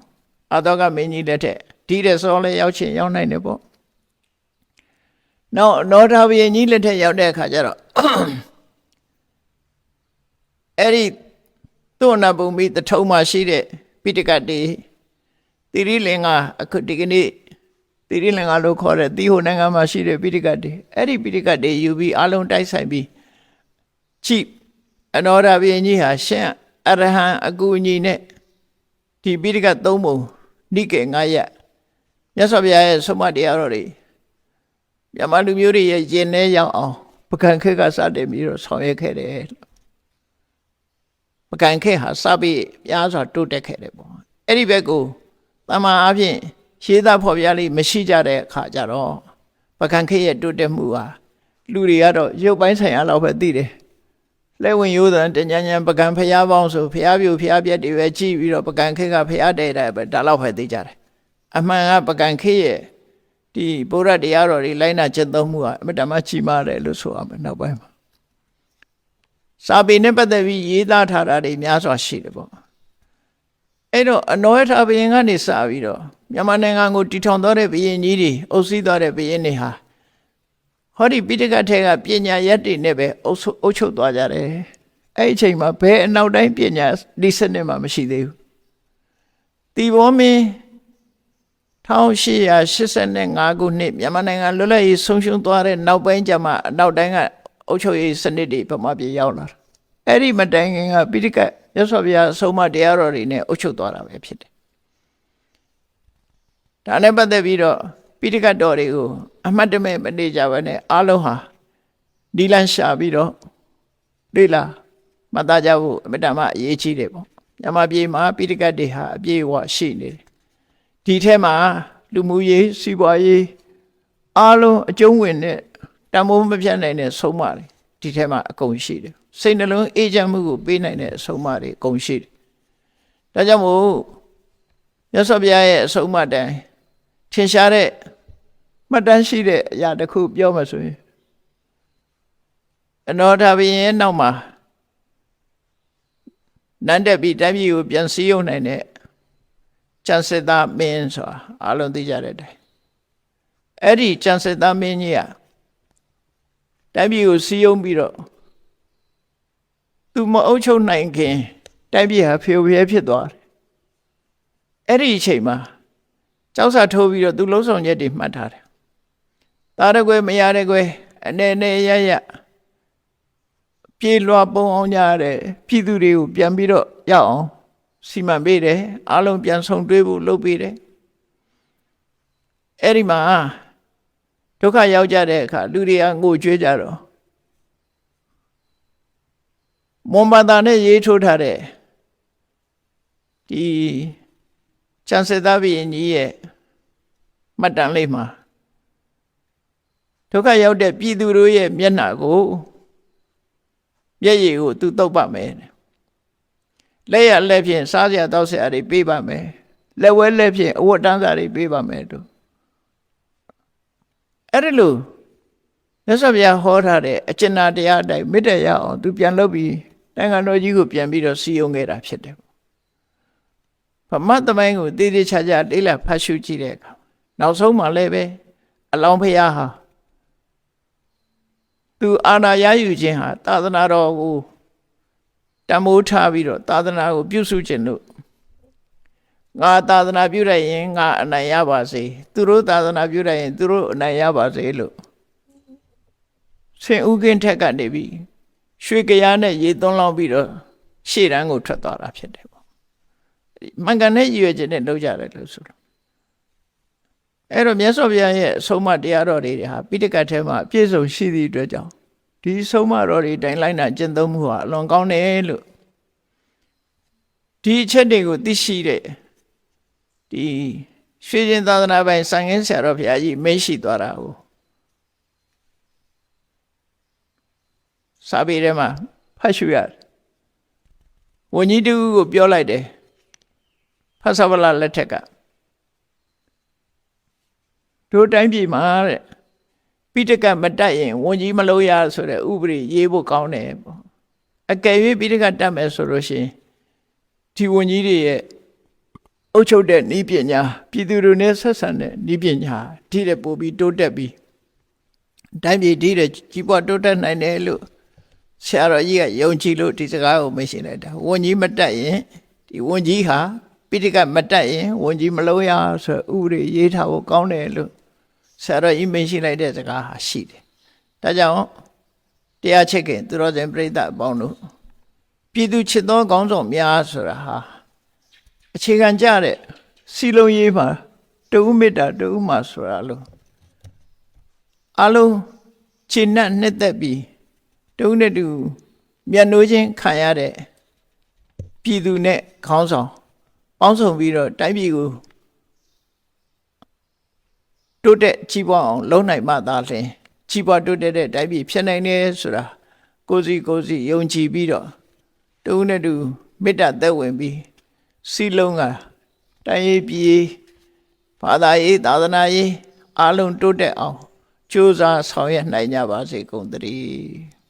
အာသောကမင်းကြီးလက်ထက်ဒီတဲ့စောလဲရောက်ချင်ရောက်နိုင်တယ်ပေါ့နောက်နောထာဘုရင်ကြီးလက်ထက်ရောက်တဲ့အခါကျတော့အဲ့ဒီသူ့ဝန္ဒဘူမိတထုံမှာရှိတဲ့ပိဋကတ်တွေသီရိလင်္ကာအခုဒီကနေ့သီရိလင်္ကာလို့ခေါ်တဲ့သီဟိုနိုင်ငံမှာရှိတဲ့ပိဋကတ်တွေအဲ့ဒီပိဋကတ်တွေယူပြီးအလုံးတိုက်ဆိုင်ပြီးချိအနောဒဘုရင်ကြီးဟာရှင်အရဟံအကူအညီနဲ့ဒီပိဋကတ်3ပုံ နိကေ9ရက်မြတ်စွာဘုရားရဲ့ဆုံးမတရားတော်တွေမြန်မာလူမျိုးတွေရဲ့ရင်ထဲရောက်အောင်ပကံခေတ်ကစတင်ပြီးတော့ဆောင်ရွက်ခဲ့တယ်ပကံခေတ်ဟာစပြီးများစွာတိုးတက်ခဲ့တယ်ပေါ့အဲ့ဒီဘက်ကိုတမန်အဖြစ်ရေးသားဖော်ပြလေးမရှိကြတဲ့အခါကျတော့ပကံခေတ်ရဲ့တိုးတက်မှုဟာလူတွေကတော့ရုပ်ပိုင်းဆိုင်ရာလောက်ပဲသိတယ်လက်ဝင်ရိုးတဲ့တញ្ញញ្ញပကံဖျားပေါင်းဆိုဖျားပြူဖျားပြက်တွေပဲကြည့်ပြီးတော့ပကံခေတ်ကဖျားတဲ့တယ်ပဲဒါလောက်ပဲသိကြတယ်အမှန်ကပကံခေတ်ရဲ့ဒီဘုရားတရားတော်တွေလိုက်နာကျင့်သုံးမှုဟာအမြဲတမ်းကြီးမားတယ်လို့ဆိုရမယ်နောက်ပိုင်းမှာစာပေနဲ့ပတ်သက်ပြီးရေးသားထားတာတွေများစွာရှိတယ်ပေါ့အဲ့တော့အနောယထာဘုရင်ကနေစပြီးတော့မြန်မာနိုင်ငံကိုတည်ထောင်သွားတဲ့ဘုရင်ကြီးတွေအုပ်စီးသွားတဲ့ဘုရင်တွေဟာဟောဒီပိဋကတ်ထဲကပညာရက်တွေနဲ့ပဲအုပ်ချုပ်သွားကြတယ်အဲ့ဒီအချိန်မှာဘယ်အနောက်တိုင်းပညာဒီစနစ်မှမရှိသေးဘူးတီဘောမင်း1885ခုနှစ်မြန်မာနိုင်ငံလွတ်လပ်ရေးဆုံးရှုံးသွားတဲ့နောက်ပိုင်းကျမှအနောက်တိုင်းကအုပ်ချုပ်ရေးစနစ်တွေဗမာပြည်ရောက်လာတာအဲ့ဒီမတိုင်ခင်ကပိဋကတ်မြတ်စွာဘုရားအဆုံးအမတရားတော်တွေနဲ့အုပ်ချုပ်သွားတာပဲဖြစ်တယ်ဒါနဲ့ပတ်သက်ပြီးတော့ပိဋကတ်တော်တွေကိုအမှတ်တမဲ့မနေကြဘဲနဲ့အားလုံးဟာဒီလန်ရှာပြီးတော့လေ့လာမှတ်သားကြဖို့အမြဲတမ်းအရေးကြီးတယ်ပေါ့မြန်မာပြည်မှာပိဋကတ်တွေဟာအပြည့်အဝရှိနေတယ်ဒီထဲမှာလူမှုရေးစီးပွားရေးအားလုံးအကျုံးဝင်တဲ့တန်ဖိုးမပြတ်နိုင်တဲ့ဆုံးမတွေဒီထဲမှာအကုန်ရှိတယ်စိတ်နှလုံးအေးချမ်းမှုကိုပေးနိုင်တဲ့အဆုံးအမတွေအကုန်ရှိတယ်ဒါကြောင့်မို့မြတ်စွာဘုရားရဲ့အဆုံးအမတိုင်းထင်ရှားတဲ့မှတ်တမ်းရှိတဲ့အရာတစ်ခုပြောမှဆိုရင်အနောထာဘုရင်ရဲ့နောက်မှာနန်းတက်ပြီးတိုင်းပြည်ကိုပြန်စည်းရုံးနိုင်တဲ့ကျန်စစ်သားမင်းဆိုတာအားလုံးသိကြတဲ့အတိုင်းအဲ့ဒီကျန်စစ်သားမင်းကြီးကတိုင်းပြည်ကိုစည်းရုံးပြီးတော့သူမအုပ်ချုပ်နိုင်ခင်တိုင်းပြည်ဟာဖျော်ဖြဲဖြစ်သွားတယ်အဲ့ဒီအချိန်မှာကြောက်စာထိုးပြီးတော့သူလုံးဆောင်ချက်တွေမှတ်ထားတယ်သားရကွယ်မရတဲ့ကွယ်အနေနဲ့ရရပြေလွှာပုံအောင်ကြတဲ့ပြည်သူတွေကိုပြန်ပြီးတော့ရအောင်စီမံပေးတယ်အားလုံးပြန်ဆုံတွေ့ဖို့လုပ်ပေးတယ်အဲ့ဒီမှာဒုက္ခရောက်ကြတဲ့အခါလူတွေကငိုကြွေးကြတော့မွန်ဘာသာနဲ့ရေးထိုးထားတဲ့ဒီကျန်စစ်သားဘုရင်ကြီးရဲ့မှတ်တမ်းလေးမှာဒုက္ခရောက်တဲ့ပြည်သူတို့ရဲ့မျက်နှာကိုမျက်ရည်ကိုသူတုပ်ပါမယ်လက်ရလက်ဖြင့်စားစရာတောက်စရာတွေပေးပါမယ်လက်ဝဲလက်ဖြင့်အဝတ်တန်းစာတွေပေးပါမယ်တို့အဲ့ဒီလိုမြတ်စွာဘုရားဟောထားတဲ့အကျဉ်းတရားအတိုင်းမေတ္တာရအောင်သူပြန်လုပ်ပြီးနိုင်ငံတော်ကြီးကိုပြန်ပြီးတော့စီယုံခဲ့တာဖြစ်တယ်ဗမာသမိုင်းကိုတည်တည်ချာချာလေ့လာဖတ်ရှုကြည့်တဲ့အခါနောက်ဆုံးမှလည်းပဲအလောင်းဘုရားဟာသူအာဏာရယူခြင်းဟာသာသနာတော်ကိုတမိုးထားပြီးတော့သာသနာကိုပြုစုခြင်းလို့ငါသာသနာပြုရရင်ငါအနိုင်ရပါစေသူတို့သာသနာပြုရရင်သူတို့အနိုင်ရပါစေလို့ဆင်ဥကင်းထက်ကနေပြီးရွှေကြရားနဲ့ရေသွန်းလောင်းပြီးတော့ရှေ့တန်းကိုထွက်သွားတာဖြစ်တယ်ပေါ့မင်္ဂန်နဲ့ရည်ရွယ်ခြင်းနဲ့လုပ်ကြတယ်လို့ဆိုတော့အဲ့တော့မြတ်စွာဘုရားရဲ့အဆုံးအမတရားတော်တွေဟာပိဋကတ်ထဲမှာအပြည့်စုံရှိသည့်အတွက်ကြောင့်ဒီအဆုံးအမတော်တွေတိုင်းလိုက်နာကျင့်သုံးမှုဟာအလွန်ကောင်းတယ်လို့ဒီအချက်တွေကိုသိရှိတဲ့ဒီရွှေကျင်သာသနာပိုင်စံငင်းဆရာတော်ဘုရားကြီးမိတ်ရှိသွားတာကိုစာပေထဲမှာဖတ်ရှုရတယ်ဝန်ကြီးတူကိုပြောလိုက်တယ်ဖတ်ဆဗလာလက်ထက်ကတို့တိုင်းပြည်မှာတဲ့ပိဋကတ်မတတ်ရင်ဝန်ကြီးမလုပ်ရဆိုတဲ့ဥပဒေရေးဖို့ကောင်းတယ်ပေါ့အကယ်၍ပိဋကတ်တတ်မယ်ဆိုလို့ရှိရင်ဒီဝန်ကြီးတွေရဲ့အုပ်ချုပ်တဲ့နည်းပညာပြည်သူတွေနဲ့ဆက်ဆံတဲ့နည်းပညာဒီတဲ့ပို့ပြီးတိုးတက်ပြီးတိုင်းပြည်ဒီတဲ့ကြီးပွားတိုးတက်နိုင်တယ်လို့ဆရာတော်ကြီးကယုံကြည်လို့ဒီစကားကိုမရှိလိုက်တာဝန်ကြီးမတတ်ရင်ဒီဝန်ကြီးဟာပိဋကတ်မတတ်ရင်ဝန်ကြီးမလုပ်ရဆိုဥပဒေရေးထားဖို့ကောင်းတယ်လို့ဆရာတော်ကြီးမရှိလိုက်တဲ့စကားဟာရှိတယ်ဒါကြောင့်တရားချစ်ခင်သူတော်စင်ပြိဿအပေါင်းတို့ပြည်သူချစ်သောကောင်းဆောင်များဆိုတာဟာအခြေခံကြတဲ့ စီလုံးရေးမှာတဦးမေတ္တာတဦးမှာဆိုတာလို့အလုံးခြေနဲ့နှစ်သက်ပြီးတဦးနဲ့တူမျက်နှိုးချင်းခံရတဲ့ပြည်သူနဲ့ခေါင်းဆောင်ပေါင်းစုံပြီးတော့တိုင်းပြည်ကိုတိုးတက်ကြီးပွားအောင်လုပ်နိုင်မှသာလျှင်ကြီးပွားတိုးတက်တဲ့တိုင်းပြည်ဖြစ်နိုင်တယ်ဆိုတာကိုစီယုံကြည်ပြီးတော့တဦးနဲ့တူမေတ္တာသက်ဝင်ပြီးစီလုံးကတိုင်းရေးပြည်ဘာသာရေးသာသနာရေးအားလုံးတိုးတက်အောင်ကြိုးစားဆောင်ရွက်နိုင်ကြပါစေကုန်သတည်း